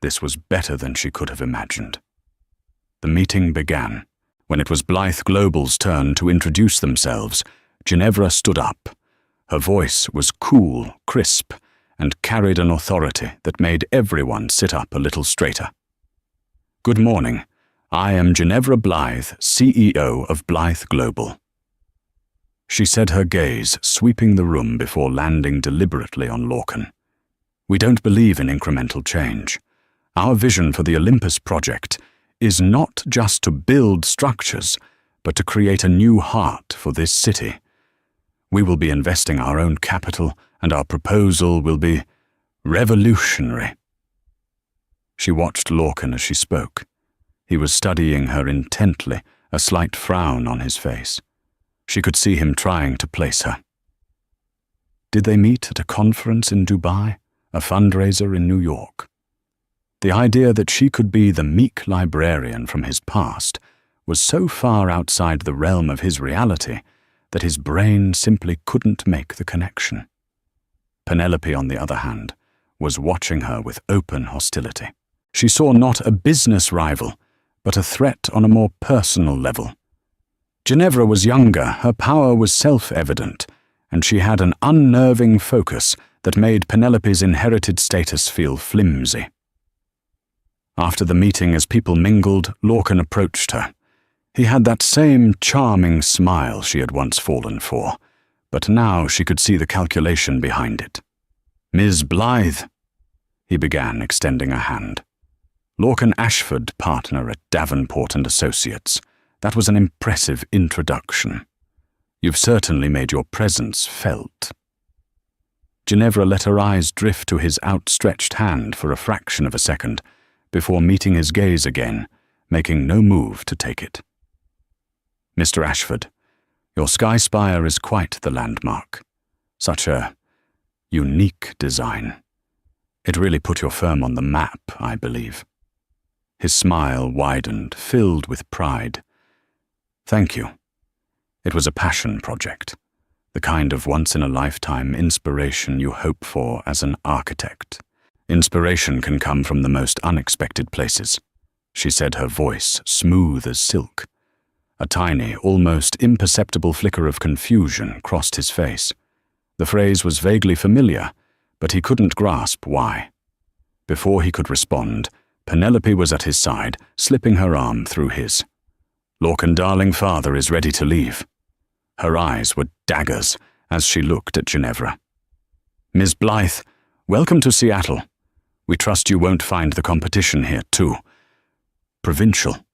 This was better than she could have imagined. The meeting began. When it was Blythe Global's turn to introduce themselves, Ginevra stood up. Her voice was cool, crisp, and carried an authority that made everyone sit up a little straighter. Good morning. I am Ginevra Blythe, CEO of Blythe Global. She said, her gaze sweeping the room before landing deliberately on Lorcan. We don't believe in incremental change. Our vision for the Olympus project is not just to build structures, but to create a new heart for this city. We will be investing our own capital, and our proposal will be revolutionary. She watched Lorcan as she spoke. He was studying her intently, a slight frown on his face. She could see him trying to place her. Did they meet at a conference in Dubai, a fundraiser in New York? The idea that she could be the meek librarian from his past was so far outside the realm of his reality that his brain simply couldn't make the connection. Penelope, on the other hand, was watching her with open hostility. She saw not a business rival, but a threat on a more personal level. Ginevra was younger, her power was self-evident, and she had an unnerving focus that made Penelope's inherited status feel flimsy. After the meeting, as people mingled, Lorcan approached her. He had that same charming smile she had once fallen for, but now she could see the calculation behind it. "Ms. Blythe," he began, extending a hand. "Lorcan Ashford, partner at Davenport and Associates. That was an impressive introduction. You've certainly made your presence felt." Ginevra let her eyes drift to his outstretched hand for a fraction of a second, before meeting his gaze again, making no move to take it. "Mr. Ashford, your sky spire is quite the landmark. Such a unique design. It really put your firm on the map, I believe." His smile widened, filled with pride. "Thank you. It was a passion project, the kind of once-in-a-lifetime inspiration you hope for as an architect. Inspiration can come from the most unexpected places," she said, her voice smooth as silk. A tiny, almost imperceptible flicker of confusion crossed his face. The phrase was vaguely familiar, but he couldn't grasp why. Before he could respond, Penelope was at his side, slipping her arm through his. "Lorcan, darling, father is ready to leave." Her eyes were daggers as she looked at Ginevra. "Ms. Blythe, welcome to Seattle. We trust you won't find the competition here too provincial."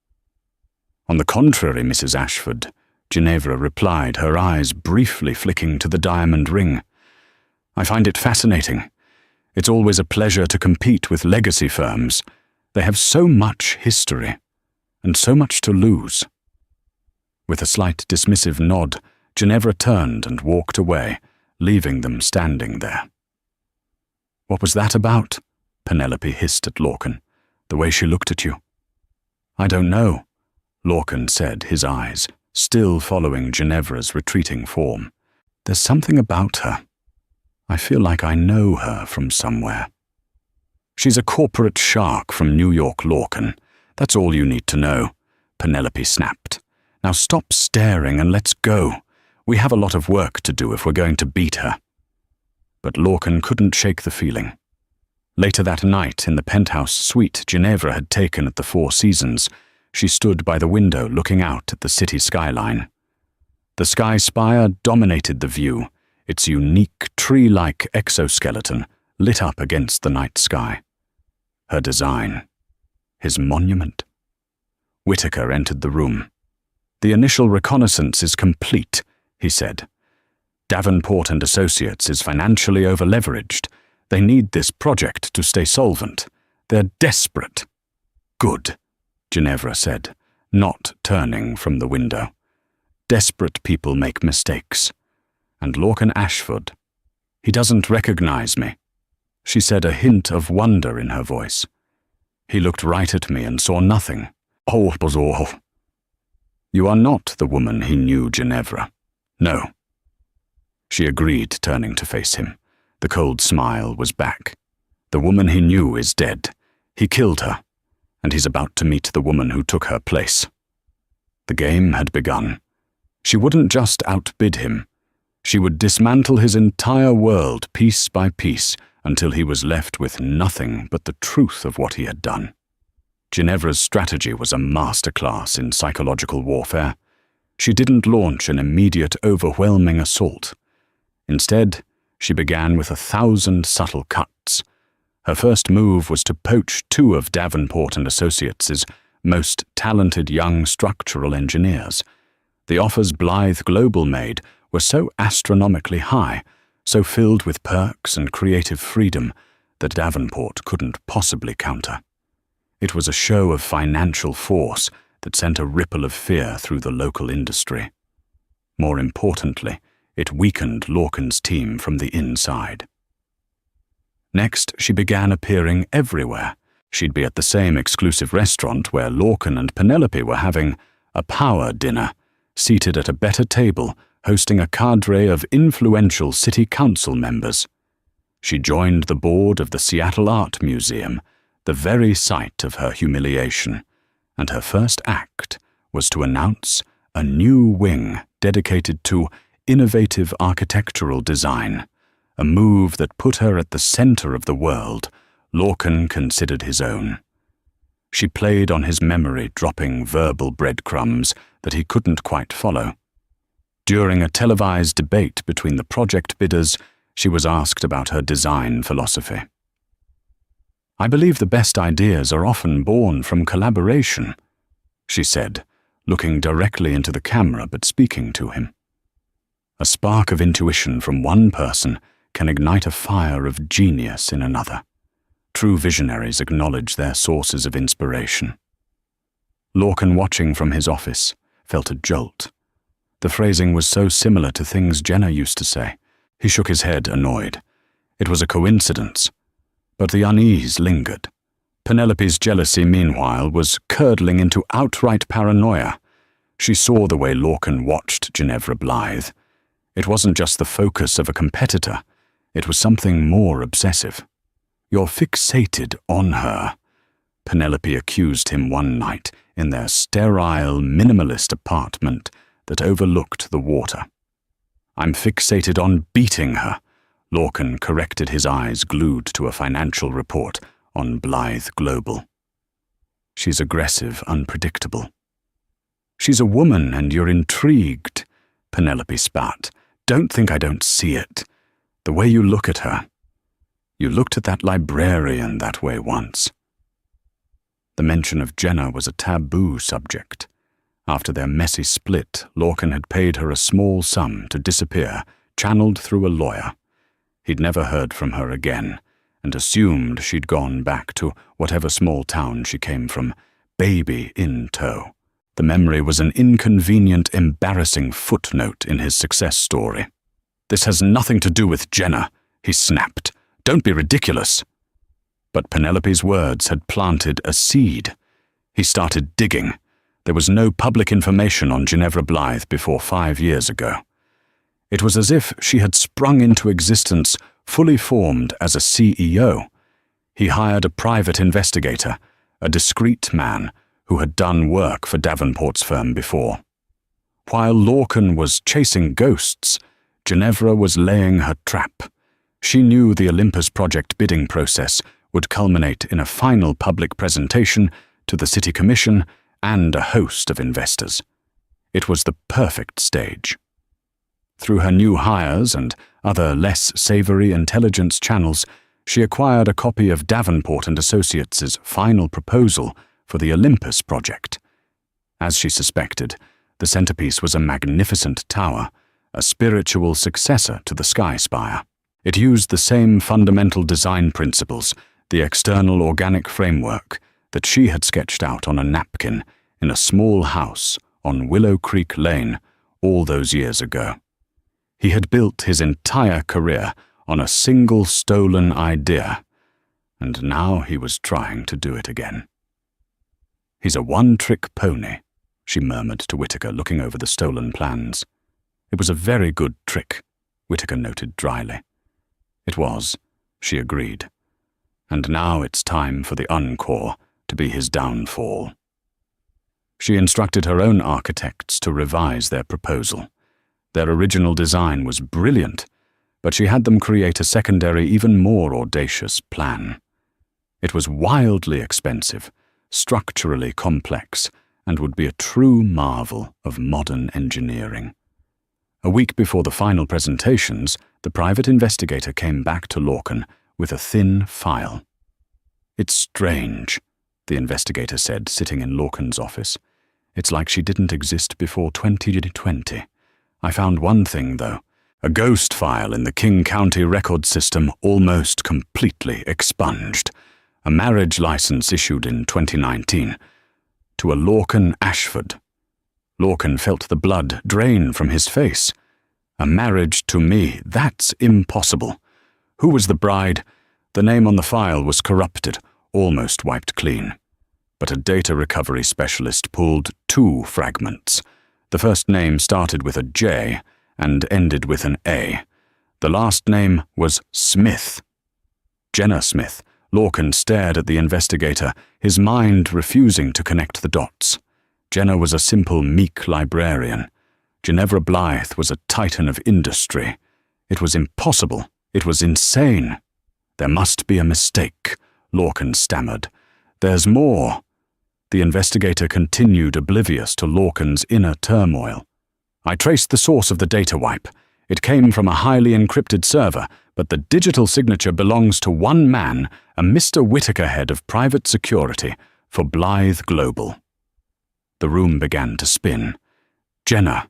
"On the contrary, Mrs. Ashford," Ginevra replied, her eyes briefly flicking to the diamond ring. "I find it fascinating. It's always a pleasure to compete with legacy firms. They have so much history, and so much to lose." With a slight dismissive nod, Ginevra turned and walked away, leaving them standing there. "What was that about?" Penelope hissed at Lorcan. "The way she looked at you." "I don't know," Lorcan said, his eyes still following Ginevra's retreating form. "There's something about her. I feel like I know her from somewhere." "She's a corporate shark from New York, Lorcan. That's all you need to know," Penelope snapped. "Now stop staring and let's go. We have a lot of work to do if we're going to beat her." But Lorcan couldn't shake the feeling. Later that night, in the penthouse suite Ginevra had taken at the Four Seasons, she stood by the window looking out at the city skyline. The sky spire dominated the view, its unique tree-like exoskeleton lit up against the night sky. Her design. His monument. Whitaker entered the room. "The initial reconnaissance is complete," he said. "Davenport and Associates is financially over-leveraged. They need this project to stay solvent. They're desperate." "Good," Ginevra said, not turning from the window. "Desperate people make mistakes. And Lorcan Ashford, he doesn't recognize me," she said, a hint of wonder in her voice. "He looked right at me and saw nothing. Oh, was all." "You are not the woman he knew, Ginevra." "No." She agreed, turning to face him. The cold smile was back. "The woman he knew is dead. He killed her, and he's about to meet the woman who took her place." The game had begun. She wouldn't just outbid him. She would dismantle his entire world piece by piece until he was left with nothing but the truth of what he had done. Ginevra's strategy was a masterclass in psychological warfare. She didn't launch an immediate, overwhelming assault. Instead, she began with 1,000 subtle cuts. Her first move was to poach 2 of Davenport and Associates' most talented young structural engineers. The offers Blythe Global made were so astronomically high, so filled with perks and creative freedom, that Davenport couldn't possibly counter. It was a show of financial force that sent a ripple of fear through the local industry. More importantly, it weakened Lorcan's team from the inside. Next, she began appearing everywhere. She'd be at the same exclusive restaurant where Lorcan and Penelope were having a power dinner, seated at a better table, hosting a cadre of influential city council members. She joined the board of the Seattle Art Museum, the very site of her humiliation, and her first act was to announce a new wing dedicated to innovative architectural design, a move that put her at the center of the world Lorcan considered his own. She played on his memory, dropping verbal breadcrumbs that he couldn't quite follow. During a televised debate between the project bidders, she was asked about her design philosophy. "I believe the best ideas are often born from collaboration," she said, looking directly into the camera but speaking to him. A spark of intuition from one person can ignite a fire of genius in another. True visionaries acknowledge their sources of inspiration. Lorcan, watching from his office, felt a jolt. The phrasing was so similar to things Jenna used to say. He shook his head, annoyed. It was a coincidence, but the unease lingered. Penelope's jealousy, meanwhile, was curdling into outright paranoia. She saw the way Lorcan watched Ginevra Blythe. It wasn't just the focus of a competitor. It was something more obsessive. "You're fixated on her," Penelope accused him one night in their sterile, minimalist apartment that overlooked the water. "I'm fixated on beating her," Lorcan corrected, his eyes glued to a financial report on Blythe Global. "She's aggressive, unpredictable." "She's a woman and you're intrigued," Penelope spat. "Don't think I don't see it. The way you look at her. You looked at that librarian that way once." The mention of Jenna was a taboo subject. After their messy split, Lorcan had paid her a small sum to disappear, channeled through a lawyer. He'd never heard from her again, and assumed she'd gone back to whatever small town she came from, baby in tow. The memory was an inconvenient, embarrassing footnote in his success story. "This has nothing to do with Jenna," he snapped. "Don't be ridiculous." But Penelope's words had planted a seed. He started digging. There was no public information on Ginevra Blythe before 5 years ago. It was as if she had sprung into existence fully formed as a CEO. He hired a private investigator, a discreet man who had done work for Davenport's firm before. While Lorcan was chasing ghosts, Ginevra was laying her trap. She knew the Olympus project bidding process would culminate in a final public presentation to the City Commission and a host of investors. It was the perfect stage. Through her new hires and other less savory intelligence channels, she acquired a copy of Davenport and Associates' final proposal for the Olympus project. As she suspected, the centerpiece was a magnificent tower, a spiritual successor to the Sky Spire. It used the same fundamental design principles, the external organic framework, that she had sketched out on a napkin in a small house on Willow Creek Lane all those years ago. He had built his entire career on a single stolen idea, and now he was trying to do it again. "He's a one-trick pony," she murmured to Whittaker, looking over the stolen plans. "It was a very good trick," Whittaker noted dryly. "It was," she agreed. "And now it's time for the encore to be his downfall." She instructed her own architects to revise their proposal. Their original design was brilliant, but she had them create a secondary, even more audacious plan. It was wildly expensive, structurally complex, and would be a true marvel of modern engineering. A week before the final presentations, the private investigator came back to Lorcan with a thin file. "It's strange," the investigator said, sitting in Lorcan's office. "It's like she didn't exist before 2020. I found one thing, though. A ghost file in the King County record system almost completely expunged. A marriage license issued in 2019 to a Lorcan Ashford." Lorcan felt the blood drain from his face. "A marriage to me, that's impossible. Who was the bride?" The name on the file was corrupted, almost wiped clean. But a data recovery specialist pulled 2 fragments. The first name started with a J and ended with an A. The last name was Smith. Jenna Smith. Lorcan stared at the investigator, his mind refusing to connect the dots. Jenna was a simple, meek librarian. Ginevra Blythe was a titan of industry. It was impossible. It was insane. "There must be a mistake," Lorcan stammered. "There's more." The investigator continued, oblivious to Lorcan's inner turmoil. "I traced the source of the data wipe. It came from a highly encrypted server, but the digital signature belongs to one man, a Mr. Whitaker, head of private security for Blythe Global." The room began to spin. Jenna,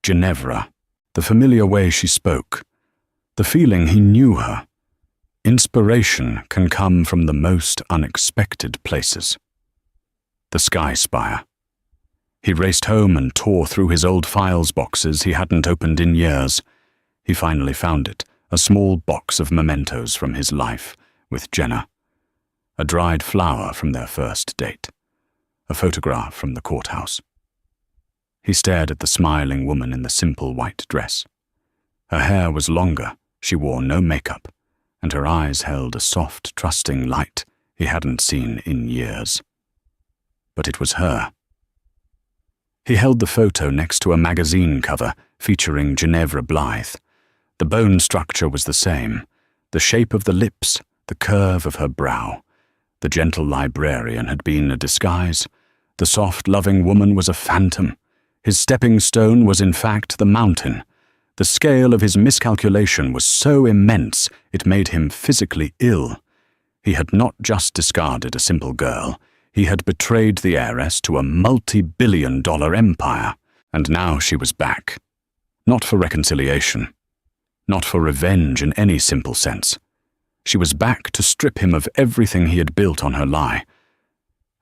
Ginevra, the familiar way she spoke, the feeling he knew her. Inspiration can come from the most unexpected places. The Sky Spire. He raced home and tore through his old files boxes he hadn't opened in years. He finally found it, a small box of mementos from his life with Jenna. A dried flower from their first date. A photograph from the courthouse. He stared at the smiling woman in the simple white dress. Her hair was longer, she wore no makeup, and her eyes held a soft, trusting light he hadn't seen in years. But it was her. He held the photo next to a magazine cover featuring Ginevra Blythe. The bone structure was the same, the shape of the lips, the curve of her brow. The gentle librarian had been a disguise. The soft, loving woman was a phantom. His stepping stone was in fact the mountain. The scale of his miscalculation was so immense it made him physically ill. He had not just discarded a simple girl. He had betrayed the heiress to a multi-billion-dollar empire, and now she was back. Not for reconciliation. Not for revenge in any simple sense. She was back to strip him of everything he had built on her lie.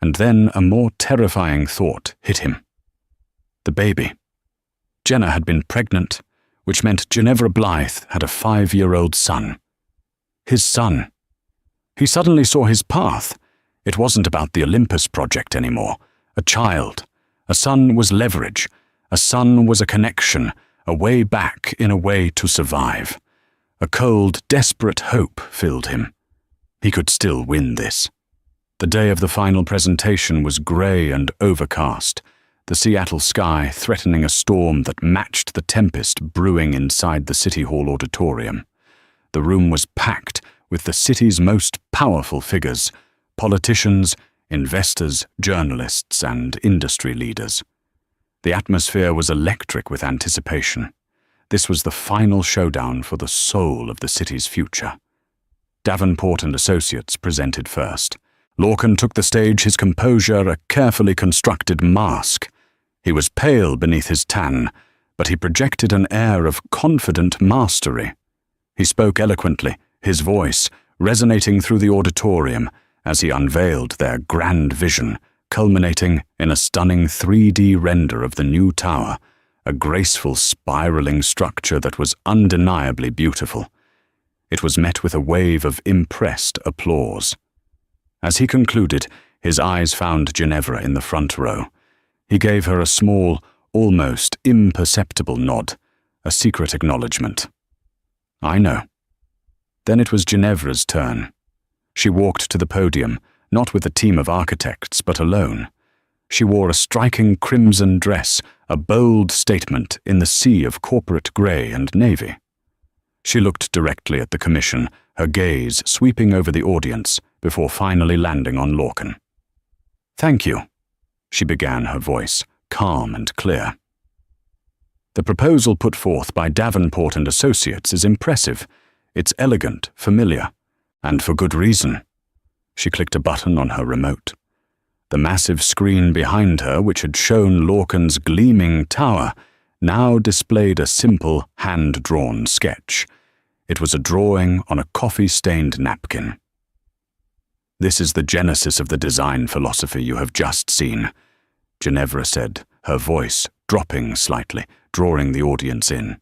And then a more terrifying thought hit him. The baby. Jenna had been pregnant, which meant Ginevra Blythe had a 5-year-old son. His son. He suddenly saw his path. It wasn't about the Olympus project anymore. A child. A son was leverage. A son was a connection, a way back in a way to survive. A cold, desperate hope filled him. He could still win this. The day of the final presentation was grey and overcast, the Seattle sky threatening a storm that matched the tempest brewing inside the City Hall auditorium. The room was packed with the city's most powerful figures, politicians, investors, journalists, and industry leaders. The atmosphere was electric with anticipation. This was the final showdown for the soul of the city's future. Davenport and Associates presented first. Lorcan took the stage, his composure a carefully constructed mask. He was pale beneath his tan, but he projected an air of confident mastery. He spoke eloquently, his voice resonating through the auditorium as he unveiled their grand vision, culminating in a stunning 3D render of the new tower, a graceful spiraling structure that was undeniably beautiful. It was met with a wave of impressed applause. As he concluded, his eyes found Ginevra in the front row. He gave her a small, almost imperceptible nod, a secret acknowledgement. "I know." Then it was Ginevra's turn. She walked to the podium, not with a team of architects, but alone. She wore a striking crimson dress, a bold statement in the sea of corporate grey and navy. She looked directly at the commission, her gaze sweeping over the audience before finally landing on Lorcan. "Thank you," she began, her voice calm and clear. "The proposal put forth by Davenport and Associates is impressive. It's elegant, familiar, and for good reason." She clicked a button on her remote. The massive screen behind her, which had shown Lorcan's gleaming tower, now displayed a simple, hand-drawn sketch. It was a drawing on a coffee-stained napkin. "This is the genesis of the design philosophy you have just seen," Ginevra said, her voice dropping slightly, drawing the audience in.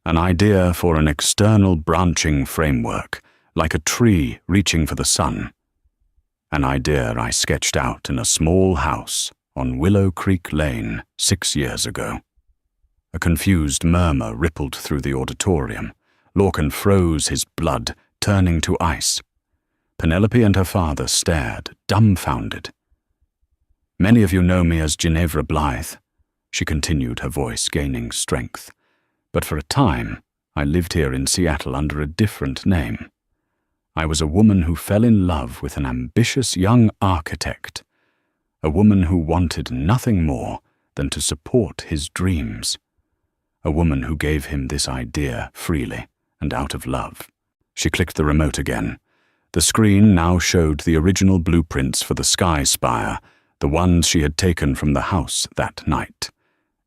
"An idea for an external branching framework, like a tree reaching for the sun. An idea I sketched out in a small house on Willow Creek Lane 6 years ago." A confused murmur rippled through the auditorium. Lorcan froze, his blood turning to ice. Penelope and her father stared, dumbfounded. "Many of you know me as Ginevra Blythe," she continued, her voice gaining strength. "But for a time, I lived here in Seattle under a different name. I was a woman who fell in love with an ambitious young architect, a woman who wanted nothing more than to support his dreams, a woman who gave him this idea freely and out of love." She clicked the remote again. The screen now showed the original blueprints for the Sky Spire, the ones she had taken from the house that night.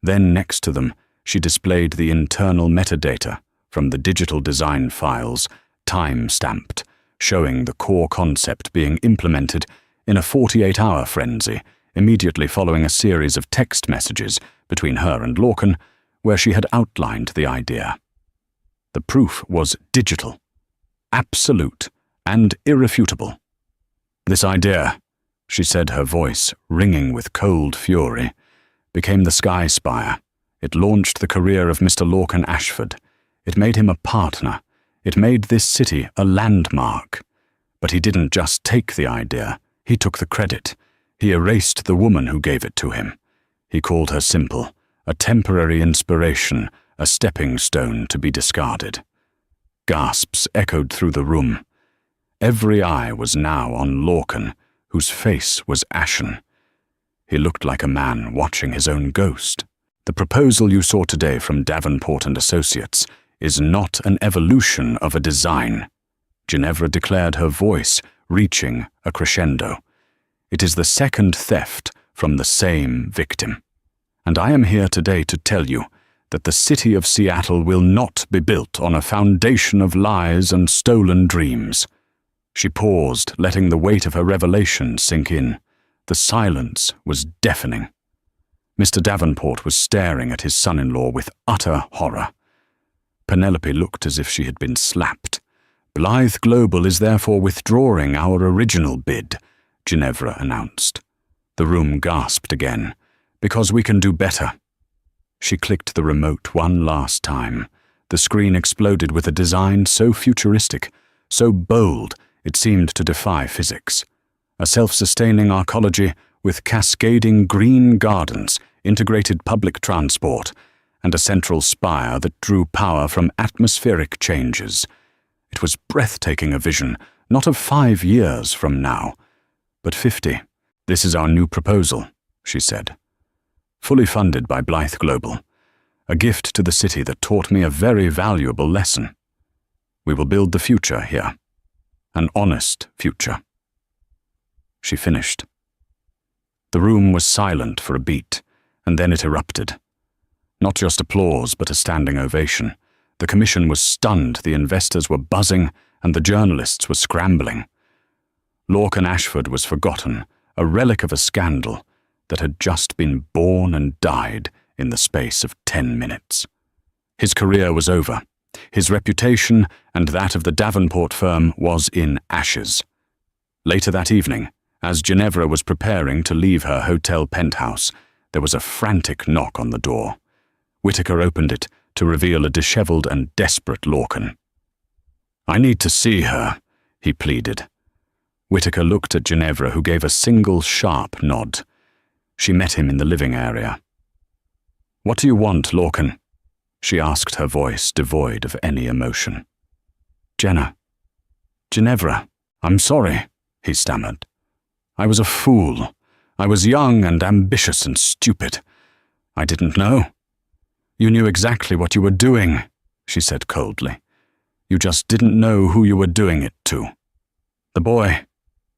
Then next to them, she displayed the internal metadata from the digital design files, time-stamped, showing the core concept being implemented in a 48-hour frenzy, immediately following a series of text messages between her and Lorcan, where she had outlined the idea. The proof was digital, absolute, and irrefutable. "This idea," she said, her voice ringing with cold fury, "became the Sky Spire. It launched the career of Mr. Lorcan Ashford. It made him a partner. It made this city a landmark. But he didn't just take the idea, he took the credit. He erased the woman who gave it to him. He called her simple, a temporary inspiration, a stepping stone to be discarded." Gasps echoed through the room. Every eye was now on Lorcan, whose face was ashen. He looked like a man watching his own ghost. "The proposal you saw today from Davenport and Associates is not an evolution of a design," Ginevra declared, her voice reaching a crescendo. "It is the second theft from the same victim. And I am here today to tell you that the city of Seattle will not be built on a foundation of lies and stolen dreams." She paused, letting the weight of her revelation sink in. The silence was deafening. Mr. Davenport was staring at his son-in-law with utter horror. Penelope looked as if she had been slapped. "Blythe Global is therefore withdrawing our original bid," Ginevra announced. The room gasped again. "Because we can do better." She clicked the remote one last time. The screen exploded with a design so futuristic, so bold, it seemed to defy physics. A self-sustaining arcology with cascading green gardens, integrated public transport, and a central spire that drew power from atmospheric changes. It was breathtaking, a vision, not of 5 years from now, but 50. "This is our new proposal," she said. "Fully funded by Blythe Global. A gift to the city that taught me a very valuable lesson. We will build the future here. An honest future." She finished. The room was silent for a beat, and then it erupted. Not just applause, but a standing ovation. The commission was stunned, the investors were buzzing, and the journalists were scrambling. Lorcan Ashford was forgotten, a relic of a scandal that had just been born and died in the space of 10 minutes. His career was over. His reputation and that of the Davenport firm was in ashes. Later that evening, as Ginevra was preparing to leave her hotel penthouse, there was a frantic knock on the door. Whitaker opened it to reveal a disheveled and desperate Lorcan. "I need to see her," he pleaded. Whitaker looked at Ginevra, who gave a single sharp nod. She met him in the living area. "What do you want, Lorcan?" she asked, her voice devoid of any emotion. "Ginevra, I'm sorry," he stammered. "I was a fool. I was young and ambitious and stupid. I didn't know. You knew exactly what you were doing, she said coldly. You just didn't know who you were doing it to. The boy,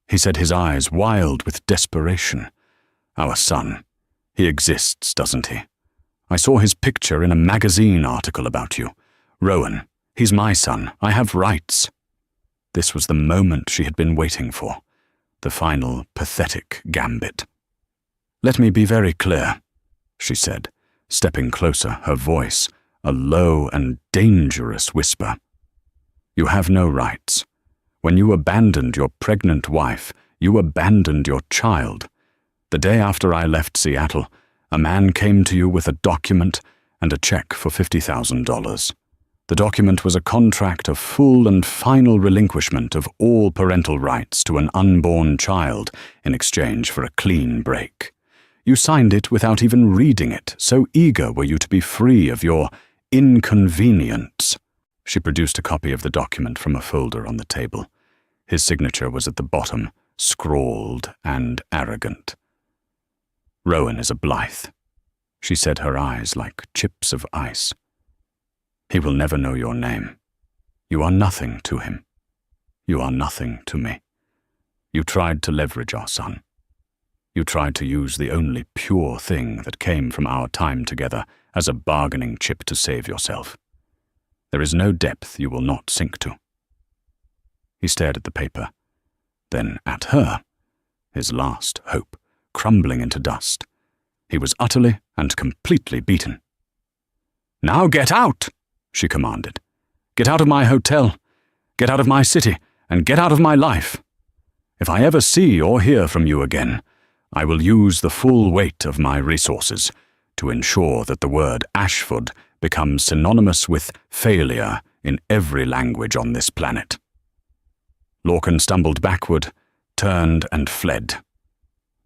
he said, his eyes wild with desperation. Our son. He exists, doesn't he? I saw his picture in a magazine article about you. Rowan, he's my son. I have rights. This was the moment she had been waiting for. The final, pathetic gambit. Let me be very clear, she said, stepping closer, her voice a low and dangerous whisper. You have no rights. When you abandoned your pregnant wife, you abandoned your child. The day after I left Seattle, a man came to you with a document and a check for $50,000. The document was a contract of full and final relinquishment of all parental rights to an unborn child in exchange for a clean break. You signed it without even reading it, so eager were you to be free of your inconvenience. She produced a copy of the document from a folder on the table. His signature was at the bottom, scrawled and arrogant. Rowan is a Blythe, she said, her eyes like chips of ice. He will never know your name. You are nothing to him. You are nothing to me. You tried to leverage our son. You tried to use the only pure thing that came from our time together as a bargaining chip to save yourself. There is no depth you will not sink to. He stared at the paper, then at her, his last hope crumbling into dust. He was utterly and completely beaten. Now get out, she commanded. Get out of my hotel, get out of my city, and get out of my life. If I ever see or hear from you again, I will use the full weight of my resources to ensure that the word Ashford becomes synonymous with failure in every language on this planet. Lorcan stumbled backward, turned and fled.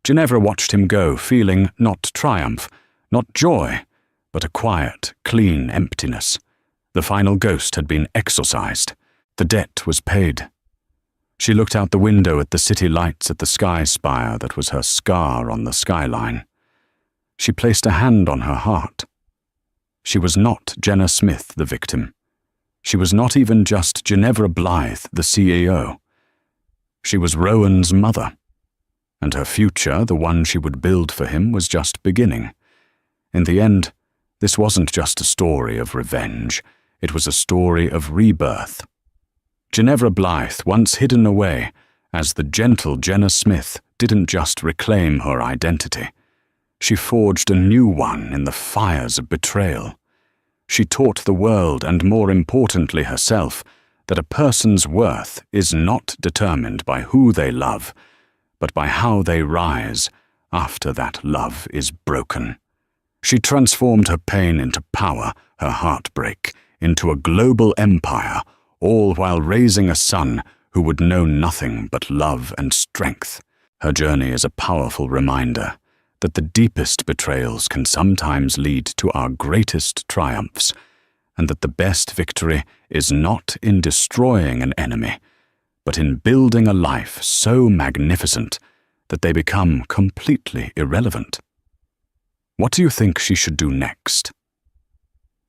Ginevra watched him go, feeling not triumph, not joy, but a quiet, clean emptiness. The final ghost had been exorcised. The debt was paid. She looked out the window at the city lights at the sky spire that was her scar on the skyline. She placed a hand on her heart. She was not Jenna Smith, the victim. She was not even just Ginevra Blythe, the CEO. She was Rowan's mother, and her future, the one she would build for him, was just beginning. In the end, this wasn't just a story of revenge. It was a story of rebirth. Ginevra Blythe, once hidden away as the gentle Jenna Smith, didn't just reclaim her identity. She forged a new one in the fires of betrayal. She taught the world, and more importantly herself, that a person's worth is not determined by who they love, but by how they rise after that love is broken. She transformed her pain into power, her heartbreak into a global empire, all while raising a son who would know nothing but love and strength. Her journey is a powerful reminder that the deepest betrayals can sometimes lead to our greatest triumphs, and that the best victory is not in destroying an enemy, but in building a life so magnificent that they become completely irrelevant. What do you think she should do next?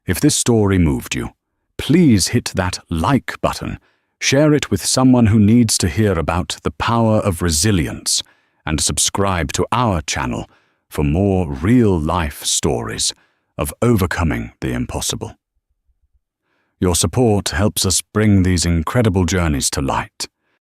If this story moved you, please hit that like button, share it with someone who needs to hear about the power of resilience, and subscribe to our channel for more real-life stories of overcoming the impossible. Your support helps us bring these incredible journeys to light.